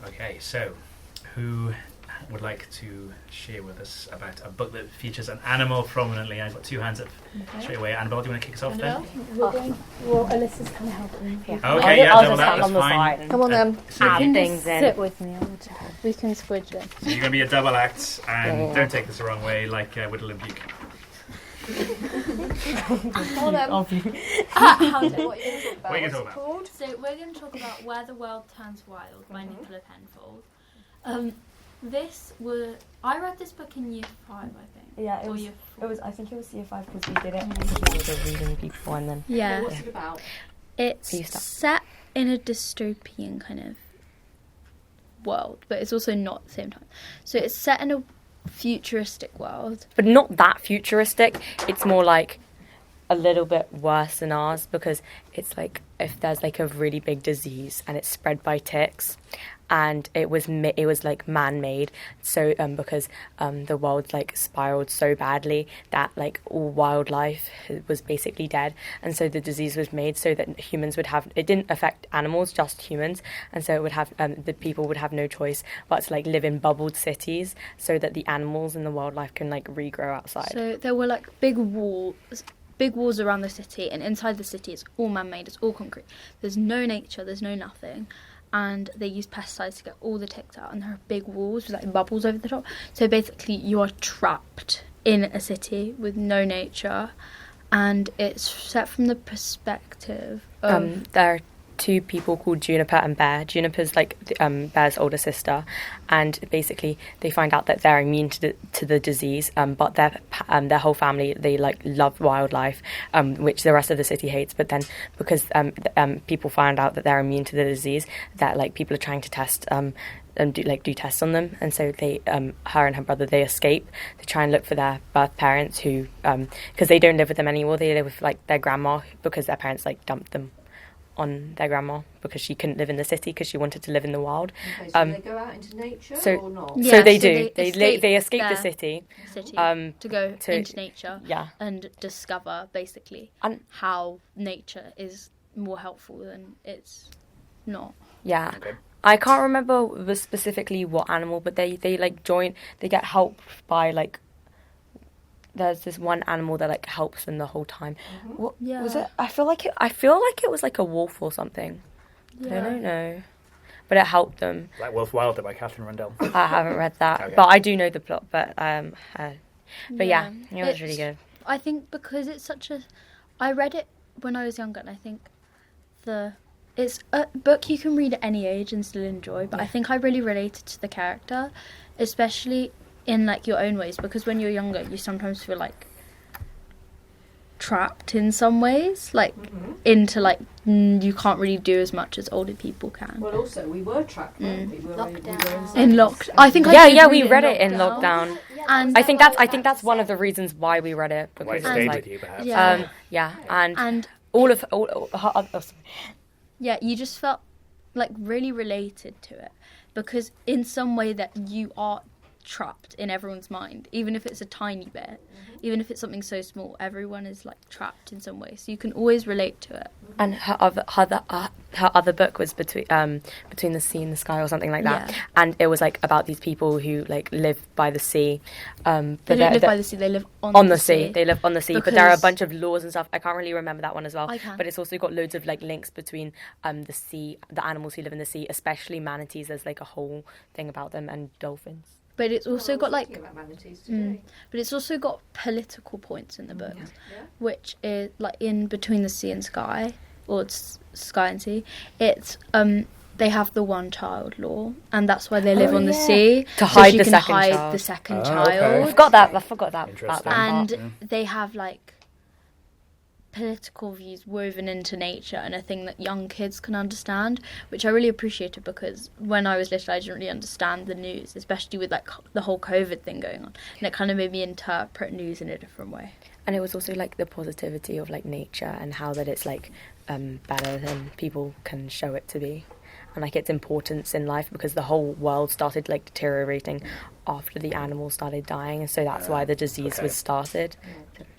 Okay, so who would like to share with us about a book that features an animal prominently? I've got two hands up straight away. Annabelle, do you want to kick us off then? Well, Alyssa's kind of helping. Yeah. Okay, yeah, I'll double just that, stand that's on the fine. side. Come on then. So Add you- things in. Sit with me on the chair. We can squidge it. So you're going to be a double act, and Yeah. don't take this the wrong way, like Whittle and Buke. Hold on. What are you What are you going to talk about? So we're going to talk about Where the World Turns Wild by Nicola Penfold. I read this book in year 5, I think. Yeah, Or year 4. I think it was year 5 because we did it. We were reading people and then. Yeah. What's it about? It's You start. set in a dystopian kind of world, but it's also not at the same time. So it's set in a futuristic world. But not that futuristic. It's more like a little bit worse than ours because it's like if there's like a really big disease and it's spread by ticks, and it was like man-made. So because the world like spiraled so badly that like all wildlife was basically dead, and so the disease was made so that humans would have. It didn't affect animals, just humans, and so it would have the people would have no choice but to like live in bubbled cities so that the animals and the wildlife can like regrow outside. So there were like big walls around the city, and inside the city it's all man-made, it's all concrete. There's no nature, there's no nothing. And they use pesticides to get all the ticks out, and there are big walls with like bubbles over the top. So basically you are trapped in a city with no nature, and it's set from the perspective of... There are two people called Juniper and Bear. Juniper's like Bear's older sister, and basically they find out that they're immune to the disease, but their whole family, they like love wildlife, which the rest of the city hates. But then because people find out that they're immune to the disease, that like people are trying to test and do tests on them, and so they her and her brother, they escape. They try and look for their birth parents who because they don't live with them anymore. They live with like their grandma because their parents like dumped them on their grandma because she couldn't live in the city because she wanted to live in the wild. Okay, so they go out into nature or not? Yeah, so they so do. They escape the their city. to go into nature Yeah. and discover basically how nature is more helpful than it's not. Yeah. Okay. I can't remember specifically what animal, but they like join. They get help by like. There's this one animal that like helps them the whole time. What was it? I feel like it was like a wolf or something. Yeah. I don't know, but it helped them. Like Wolf Wilder by Catherine Rundell. I haven't read that, Okay. but I do know the plot. But yeah, it was really good. I think because it's such a... I read it when I was younger, and I think it's a book you can read at any age and still enjoy, but I think I really related to the character, especially in, like, your own ways, because when you're younger, you sometimes feel, like, trapped in some ways, like, into, like, you can't really do as much as older people can. Well, also, we were trapped, weren't we? We were In lockdown. I think we read it in lockdown. And I think that's one of the reasons why we read it, Why because it it stayed was with you, perhaps. and all you just felt, like, really related to it, because in some way that you are trapped in everyone's mind, even if it's a tiny bit, even if it's something so small, everyone is, like, trapped in some way, so you can always relate to it. And her other book was between the sea and the sky, or something like that, and it was, like, about these people who, like, live by the sea. They don't live by the sea; they live on the sea. They live on the sea, but there are a bunch of laws and stuff. I can't really remember that one as well. I can. But it's also got loads of, like, links between the sea, the animals who live in the sea, especially manatees. There's, like, a whole thing about them, and dolphins. But it's also got, like, about manatees today. but it's also got political points in the book, which is, like, in Between the Sea and Sky, or it's Sky and Sea. It's they have the one-child law, and that's why they live on the sea, to so hide she the can second hide child. the second Oh, child. okay. I forgot that about Interesting. that. And they have, like, political views woven into nature, and a thing that young kids can understand, which I really appreciated, because when I was little I didn't really understand the news, especially with, like, the whole COVID thing going on, and it kind of made me interpret news in a different way. And it was also, like, the positivity of, like, nature, and how that it's, like, better than people can show it to be, and, like, its importance in life, because the whole world started, like, deteriorating after the animals started dying, and so that's why the disease was started.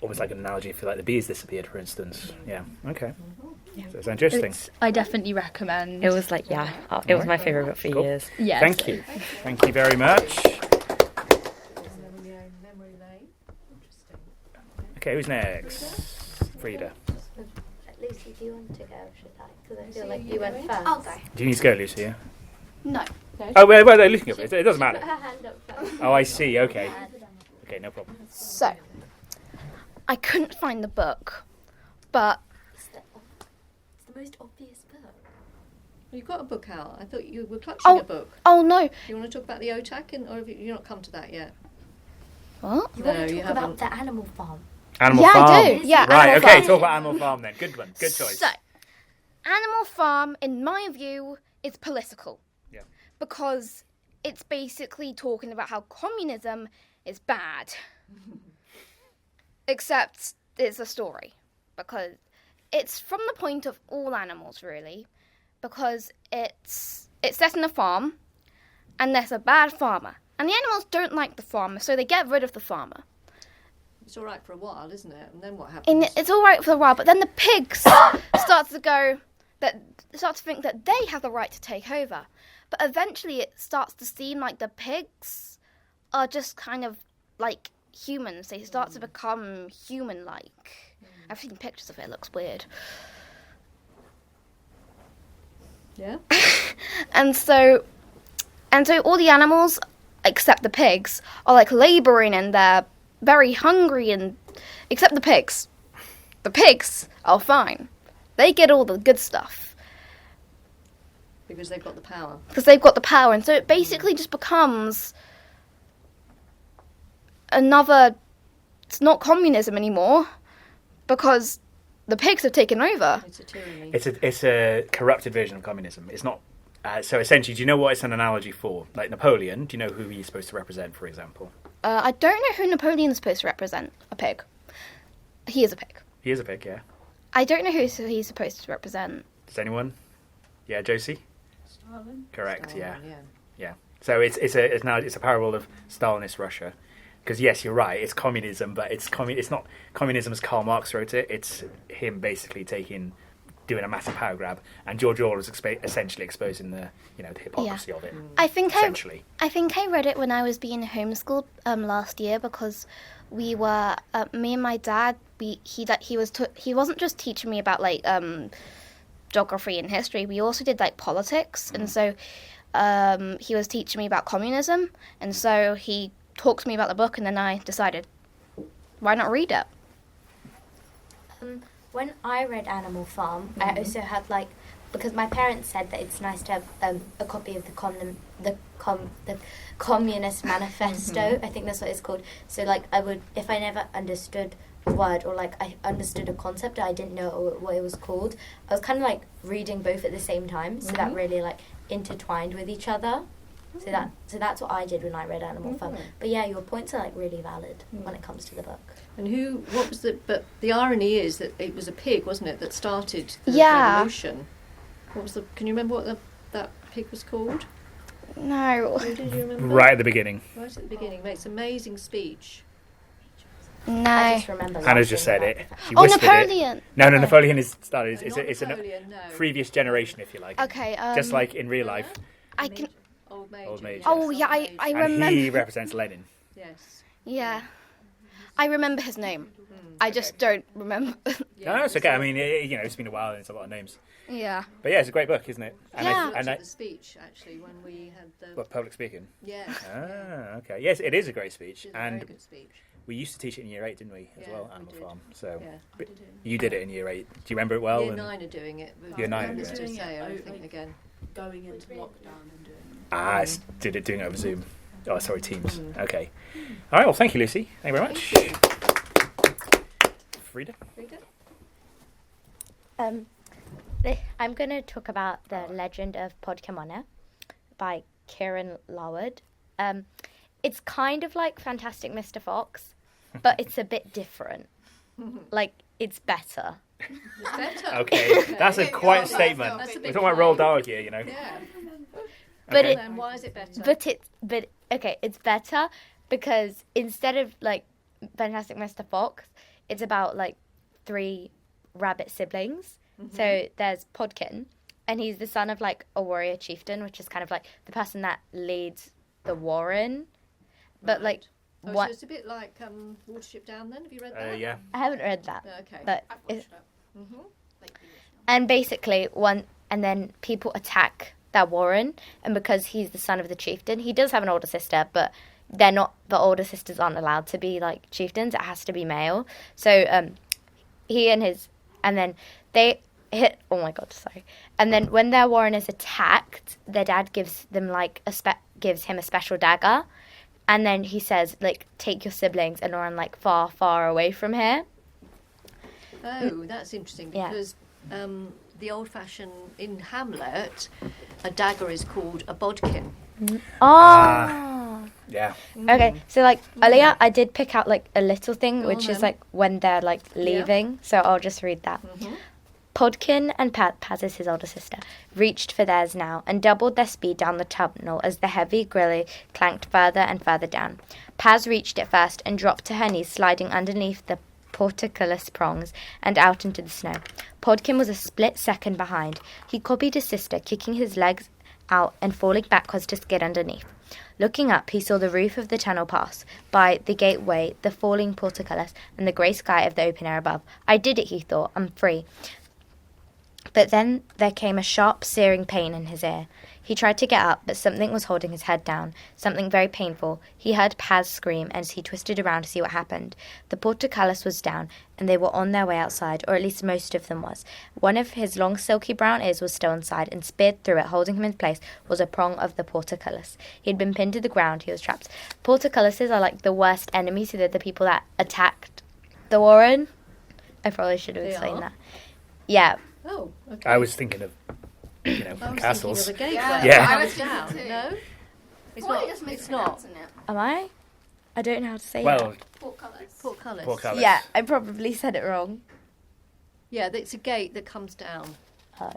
Almost like an analogy for, like, the bees disappeared, for instance. Yeah. Okay. So it's interesting. I definitely recommend. It was, like, it was my favourite book for Cool. years. Yes. Thank you. Thank you very much. Okay, who's next? Frida. Lucy, do you want to go? Should I? Because I feel like you went first. I'll go. Do you need to go, Lucy? Yeah? No. Oh, wait, Lucy can go. It doesn't matter. Put her hand up first. Oh, I see. Okay. Okay, no problem. So, I couldn't find the book, but It's the most obvious book. You've got a book out. I thought you were clutching a book. oh no. Do you want to talk about the OTAC, or have you not come to that yet? What? You No, want to you talk about haven't. the animal farm? Animal Yeah, Farm. I do. Yeah, Right, Animal okay, Farm. talk about Animal Farm then. Good one. Good choice. So, Animal Farm, in my view, is political. Yeah. Because it's basically talking about how communism is bad. Except it's a story. Because it's from the point of all animals, really. Because it's set in a farm, and there's a bad farmer. And the animals don't like the farmer, so they get rid of the farmer. It's all right for a while, isn't it? And then what happens? And it's all right for a while, but then the pigs start to think that they have the right to take over. But eventually it starts to seem like the pigs are just kind of like humans. They start to become human-like. I've seen pictures of it. It looks weird. Yeah. And so all the animals, except the pigs, are like labouring, and they're very hungry, and except the pigs. The pigs are fine. They get all the good stuff. Because they've got the power. Because they've got the power, and so it basically just becomes another... It's not communism anymore, because the pigs have taken over. It's a tyranny. It's a corrupted version of communism. It's not... so essentially, do you know what it's an analogy for? Like Napoleon, do you know who he's supposed to represent, for example? I don't know who Napoleon is supposed to represent. A pig. He is a pig. He is a pig, yeah. I don't know who he's supposed to represent. Does anyone? Yeah, Josie? Stalin? Correct, Stalin, yeah. So it's a parable of Stalinist Russia. Because yes, you're right, it's communism, but it's not communism as Karl Marx wrote it. It's him basically doing a massive power grab, and George Orwell is essentially exposing the hypocrisy of it. I think essentially. I read it when I was being homeschooled last year, because we were me and my dad. He wasn't just teaching me about like geography and history. We also did like politics, and so he was teaching me about communism, and so he talked to me about the book, and then I decided, why not read it? When I read Animal Farm, I also had like, because my parents said that it's nice to have a copy of the Communist Manifesto. I think that's what it's called. So like I would, if I never understood a word or like I understood a concept, I didn't know what it was called. I was kind of like reading both at the same time, so that really like intertwined with each other. So that's what I did when I read Animal Farm. But yeah, your points are like really valid when it comes to the book. And but the irony is that it was a pig, wasn't it, that started the Yeah. revolution. Can you remember what that pig was called? No. Did you remember? Right at the beginning. Right at the beginning. Makes amazing speech. No. I just remember Hannah's just said it. She Oh, whispered Napoleon. it. No, Napoleon is started. No, It's not a Napoleon, no. previous generation, if you like. Okay. Just like in real life. I can. Old Major. Old Major. Oh yeah, I And remember. he represents Lenin. Yes. Yeah. I remember his name. I just don't remember. No, it's okay. I mean, it's been a while and it's a lot of names. Yeah. But yeah, it's a great book, isn't it? And Yeah. The speech, actually, when we had the... What, public speaking? Yeah. Ah, okay. Yes, it is a great speech. It's a And very good speech. we used to teach it in Year 8, didn't we, as Yeah, well, we Animal did. Farm. So Yeah, but we did. you did it in Year 8. Do you remember it well? Year And 9 are doing it. Year 9 are Let's doing just it. say, I think again. Going into lockdown and doing doing it over Zoom. Oh, sorry, Teams. Okay. All right, well, thank you, Lucy. Thank you very much. Frida? I'm going to talk about The Legend of Podkemona by Kieran Laward. It's kind of like Fantastic Mr. Fox, but it's a bit different. Like, it's better. It's better. Okay, that's a quite statement. That's a We're big talking about Roald claim. Dahl here, you know. Yeah. But Okay. Then why is it better? It's better because instead of like Fantastic Mr. Fox, it's about like 3 rabbit siblings. So there's Podkin, and he's the son of like a warrior chieftain, which is kind of like the person that leads the warren. But like, So what? it's a bit like Watership Down then. Have you read that? Yeah. I haven't read that. Okay. But I've watched that. and basically and then people attack that warren, and because he's the son of the chieftain, he does have an older sister, but the older sisters aren't allowed to be like chieftains. It has to be male. So he and then they hit. Oh my god, sorry. And then when their warren is attacked, their dad gives them like gives him a special dagger, and then he says like, take your siblings and run like far, far away from here. Oh, that's interesting Yeah. because the old-fashioned in Hamlet, a dagger is called a bodkin. Oh. Yeah. Okay, so like earlier I did pick out like a little thing, Go which on, is then. like when they're like leaving. So I'll just read that. Podkin and Paz is his older sister, reached for theirs now and doubled their speed down the tunnel as the heavy grilly clanked further and further down. Paz reached it first and dropped to her knees, sliding underneath the portcullis prongs and out into the snow. Podkin was a split second behind. He copied his sister, kicking his legs out and falling backwards to skid underneath. Looking up, he saw the roof of the tunnel pass by the gateway, the falling portcullis, and the grey sky of the open air above. I did it, he thought. I'm free. But then there came a sharp, searing pain in his ear. He tried to get up, but something was holding his head down, something very painful. He heard Paz scream as he twisted around to see what happened. The portcullis was down, and they were on their way outside, or at least most of them was. One of his long, silky brown ears was still inside, and speared through it, holding him in place, was a prong of the portcullis. He had been pinned to the ground. He was trapped. Portcullises are like the worst enemies, so they're the people that attacked the warren. I probably should have They explained are? that. Yeah. Oh, okay. I was thinking of, I was castles. thinking of a gateway. Yeah. I was down. No, it's not. It's not. Am I? I don't know how to say Well, that. Portcullis. Portcullis. Yeah, I probably said it wrong. Yeah, it's a gate that comes down. Oh.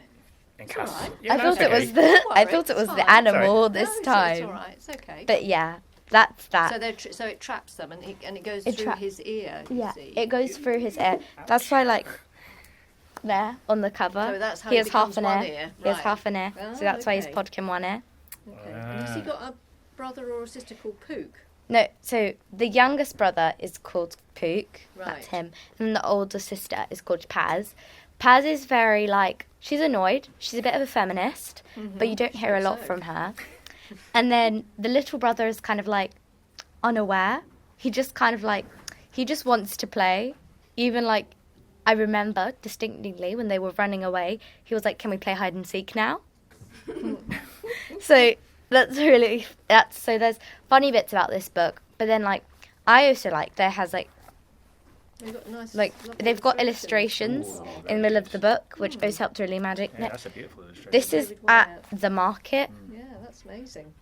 In castles. alright. Yeah, I no, thought it's it okay. was the Don't I worry, thought it was it's the fine. animal Sorry. this No, time. It's all right. It's okay. But yeah, that's that. So it traps them, and it goes It through tra- his ear. You yeah, see. it goes through his ear. That's why, like, there on the cover, So that's how he he has half becomes an one ear. ear, He has right. half an ear, Oh, so that's why he's okay. Podkin one ear. Okay. And has he got a brother or a sister called Pook? No, so the youngest brother is called Pook. Right. That's him. And the older sister is called Paz. Paz is very, like, she's annoyed. She's a bit of a feminist, but you don't hear a lot from her. And then the little brother is kind of, like, unaware. He just kind of, like, he just wants to play. Even, like, I remember distinctly when they were running away, he was like, "Can we play hide and seek now?" So so there's funny bits about this book, but then like I also like there has like they've got illustrations in the middle of the book, which always help to really magic. Yeah, that's a beautiful illustration. This is at the market. Yeah, that's amazing.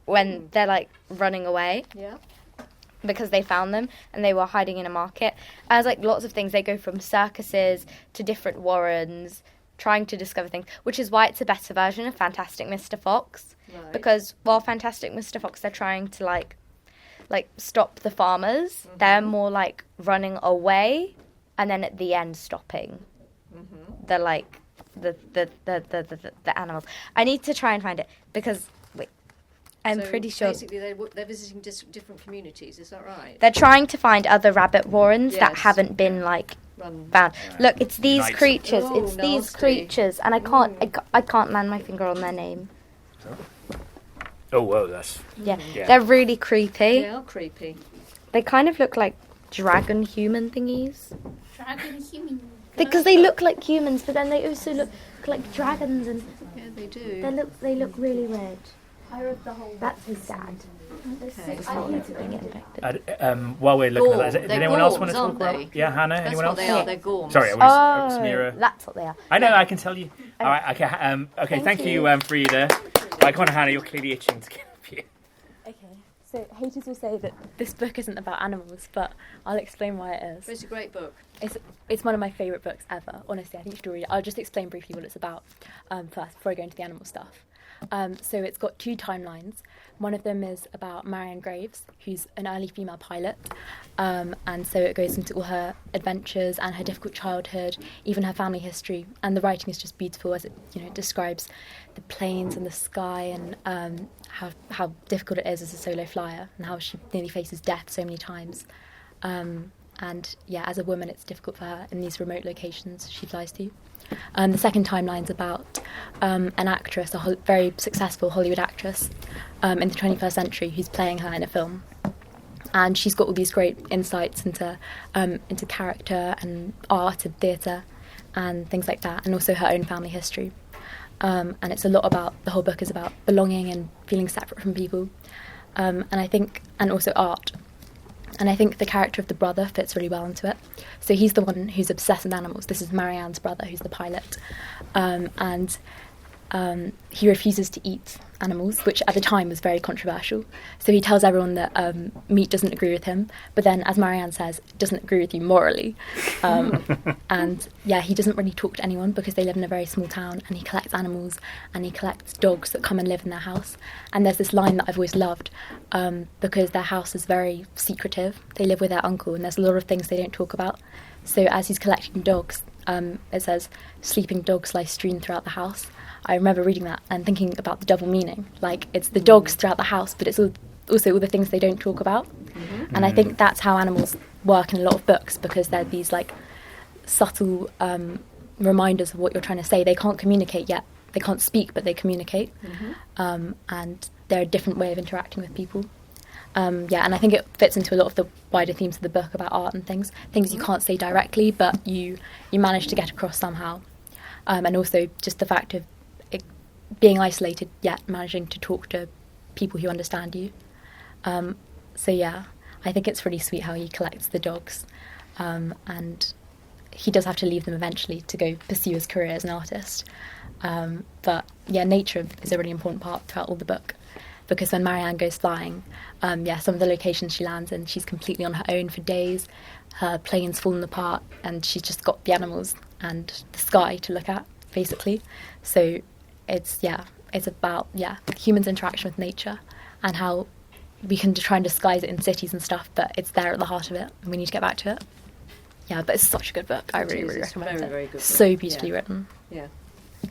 When they're like running away. Yeah. Because they found them and they were hiding in a market. As like lots of things, they go from circuses to different warrens, trying to discover things, which is why it's a better version of Fantastic Mr. Fox. Right. Because while Fantastic Mr. Fox, they're trying to like stop the farmers, they're more like running away and then at the end stopping. They're like the animals. I need to try and find it because I'm pretty sure Basically, they're visiting different communities. Is that right? they're trying to find other rabbit warrens that haven't been like found. Look, it's these creatures. Oh, it's these nasty. creatures, and I can't land my finger on their name. Oh, whoa, that's... Yeah, they're really creepy. They are creepy. They kind of look like dragon human thingies. Dragon human. Because they look like humans, but then they also look like dragons, and Yeah, they do. they look really weird. I read the whole. That's his dad. Okay. While we're looking at that, did They're anyone else want gorms, to talk aren't about? they? Yeah, Hannah. That's Anyone what else? they are. They're gorms. Sorry, it Oh, was Samira. that's what they are. I know. I can tell you. All right. Okay. Okay. Thank you, Frida. Come on, Hannah. You're clearly itching to get up here. Okay, so haters will say that this book isn't about animals, but I'll explain why it is. It's a great book. It's one of my favourite books ever. Honestly, I think you should read it. I'll just explain briefly what it's about first, before I go into the animal stuff. So it's got two timelines. One of them is about Marianne Graves, who's an early female pilot, and so it goes into all her adventures and her difficult childhood, even her family history. And the writing is just beautiful as it describes the planes and the sky and how difficult it is as a solo flyer and how she nearly faces death so many times. And yeah, as a woman, it's difficult for her in these remote locations she flies to. The second timeline's about an actress, a very successful Hollywood actress in the 21st century who's playing her in a film. And she's got all these great insights into character and art and theatre and things like that, and also her own family history. And it's a lot about, the whole book is about belonging and feeling separate from people. And also art. And I think the character of the brother fits really well into it. So he's the one who's obsessed with animals. This is Marianne's brother, who's the pilot. And he refuses to eat animals, which at the time was very controversial. So he tells everyone that meat doesn't agree with him. But then, as Marianne says, it doesn't agree with you morally. And yeah, he doesn't really talk to anyone because they live in a very small town, and he collects animals and he collects dogs that come and live in their house. And there's this line that I've always loved because their house is very secretive. They live with their uncle, and there's a lot of things they don't talk about. So as he's collecting dogs, it says, "Sleeping dogs lie strewn throughout the house." I remember reading that and thinking about the double meaning. Like, it's the dogs throughout the house, but it's also all the things they don't talk about. Mm-hmm. And I think that's how animals work in a lot of books, because they're these, like, subtle reminders of what you're trying to say. They can't communicate yet. They can't speak, but they communicate. Mm-hmm. And they're a different way of interacting with people. And I think it fits into a lot of the wider themes of the book about art and things you can't say directly, but you manage to get across somehow. And also just the fact of being isolated, yet managing to talk to people who understand you. So yeah, I think it's really sweet how he collects the dogs, and he does have to leave them eventually to go pursue his career as an artist. But yeah, nature is a really important part throughout all the book, because when Marianne goes flying, some of the locations she lands in, she's completely on her own for days. Her plane's fallen apart, and she's just got the animals and the sky to look at, basically. So it's about humans' interaction with nature and how we can try and disguise it in cities and stuff, but it's there at the heart of it, and we need to get back to it. Yeah, but it's such a good book. I really, really recommend it. Very good book. So beautifully written. Yeah.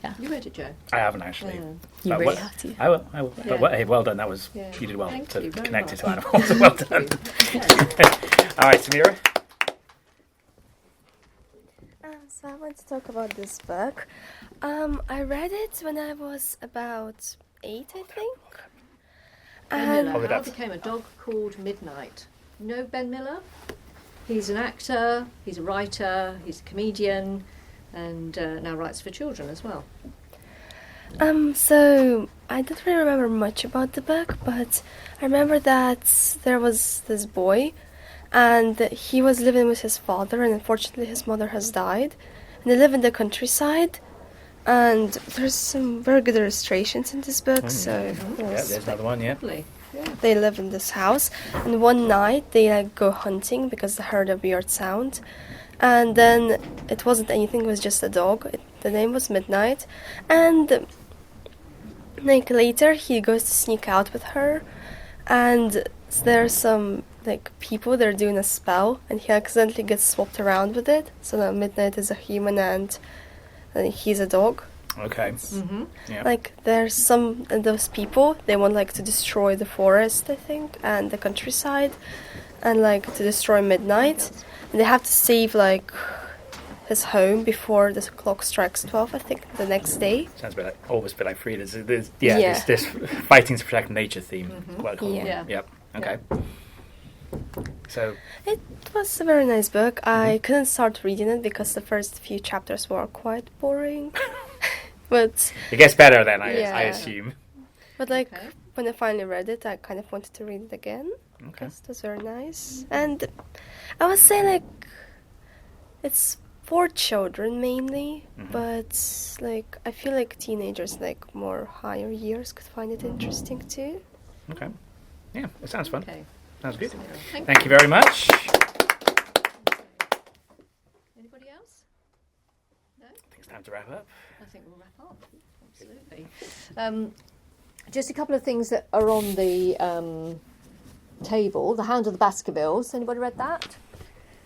Yeah. You read it, Joe? I haven't actually. You really have to. I will. Yeah. But hey, well done. That was you did well Thank to you very connect it much. to animals. Well done. All right, Samira. So I want to talk about this book. I read it when I was about 8, I think. Ben Miller. Hold it How up. became a dog called Midnight. You know Ben Miller? He's an actor, he's a writer, he's a comedian, and now writes for children as well. So I don't really remember much about the book, but I remember that there was this boy, and he was living with his father, and unfortunately his mother has died. And they live in the countryside, and there's some very good illustrations in this book. So there's another one. Yeah. Lovely. they live in this house, and one night they go hunting because they heard a weird sound, and then it wasn't anything, it was just a dog. The name was Midnight, and later he goes to sneak out with her, and there's some people, they're doing a spell, and he accidentally gets swapped around with it, so now Midnight is a human and he's a dog. Okay. Mm-hmm. Yeah. There's some those people, they want to destroy the forest, I think, and the countryside, and to destroy Midnight, and they have to save his home before the clock strikes 12, I think, the next day. Sounds almost a bit like Frida. There's this fighting to protect nature theme. Mm-hmm. Quite cool. Yeah. Yep. Okay. So it was a very nice book. I couldn't start reading it because the first few chapters were quite boring. But it gets better then, I assume. But when I finally read it, I kind of wanted to read it again. Okay. Because it was very nice. And I would say it's for children mainly, but I feel like teenagers more higher years could find it interesting too. Okay. Yeah, it sounds fun. Okay. Sounds good. Thank you very much. Anybody else? No? I think it's time to wrap up. I think we'll wrap up. Absolutely. Just a couple of things that are on the table. The Hound of the Baskervilles. Anybody read that?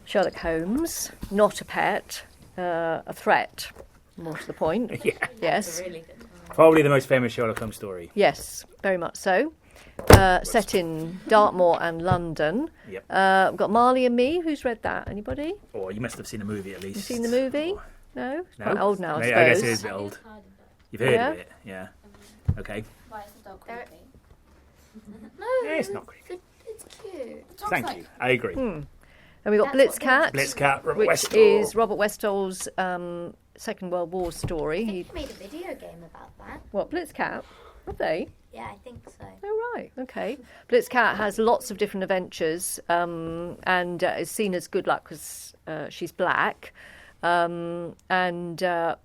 Sherlock Holmes, not a pet, a threat. More to the point. Yeah. Yes. Really good. Probably the most famous Sherlock Holmes story. Yes, very much so. Set in Dartmoor and London. Yep. We've got Marley and Me. Who's read that? Anybody? Or you must have seen a movie at least. You've seen the movie? No? It's No? quite old now, I suppose. I guess it is a bit old. You've heard Yeah. of it, yeah. Okay. Why is the dog creepy? Yeah, it's not creepy. It's cute. Thank you. I agree. And we've got Blitzcat. Blitzcat, Robert which Westall. is Robert Westall's Second World War story. They've made a video game about that. What, Blitzcat? Have they? Yeah, I think so. Oh, right, okay. Blitzcat has lots of different adventures and is seen as good luck because she's black, and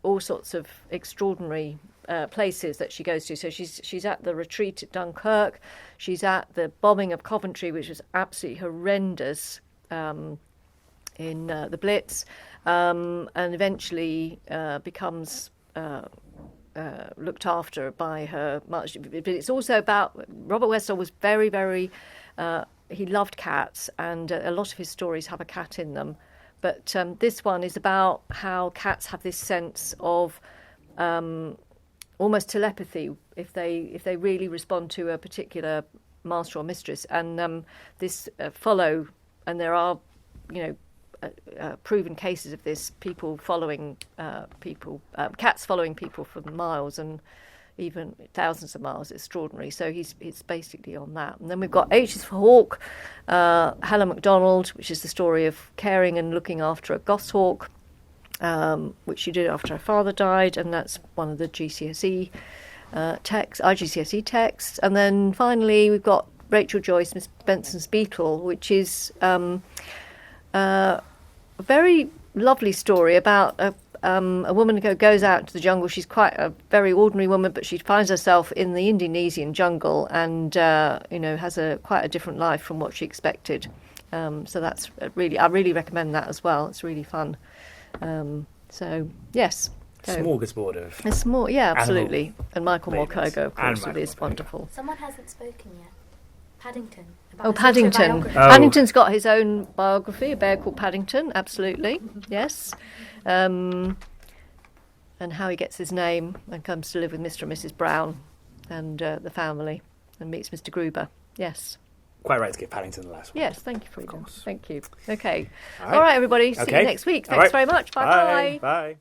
all sorts of extraordinary places that she goes to. So she's at the retreat at Dunkirk, she's at the bombing of Coventry, which was absolutely horrendous in the Blitz, and eventually becomes looked after by her much. But it's also about Robert Westall was very, very he loved cats, and a lot of his stories have a cat in them. But this one is about how cats have this sense of almost telepathy if they really respond to a particular master or mistress, and this follow, and there are proven cases of this, people following cats following people for miles and even thousands of miles. It's extraordinary. So it's basically on that. And then we've got H is for Hawk, Helen Macdonald, which is the story of caring and looking after a goshawk, which she did after her father died, and that's one of the GCSE IGCSE texts. And then finally we've got Rachel Joyce, Miss Benson's Beetle, which is a very lovely story about a woman who goes out into the jungle. She's quite a very ordinary woman, but she finds herself in the Indonesian jungle and has quite a different life from what she expected. So that's I really recommend that as well. It's really fun. So yes. Smorgasbord of absolutely. And Michael favourites. Morkogo, of course, And it is Michael wonderful. Someone hasn't spoken yet. Paddington. Paddington. Paddington's got his own biography, A Bear Called Paddington, absolutely, yes. And how he gets his name and comes to live with Mr. and Mrs. Brown and the family and meets Mr. Gruber, yes. Quite right to get Paddington the last one. Yes, thank you, Frida. Thank you. Okay. All right, All right everybody, see you next week. Thanks very much. Bye-bye. Bye.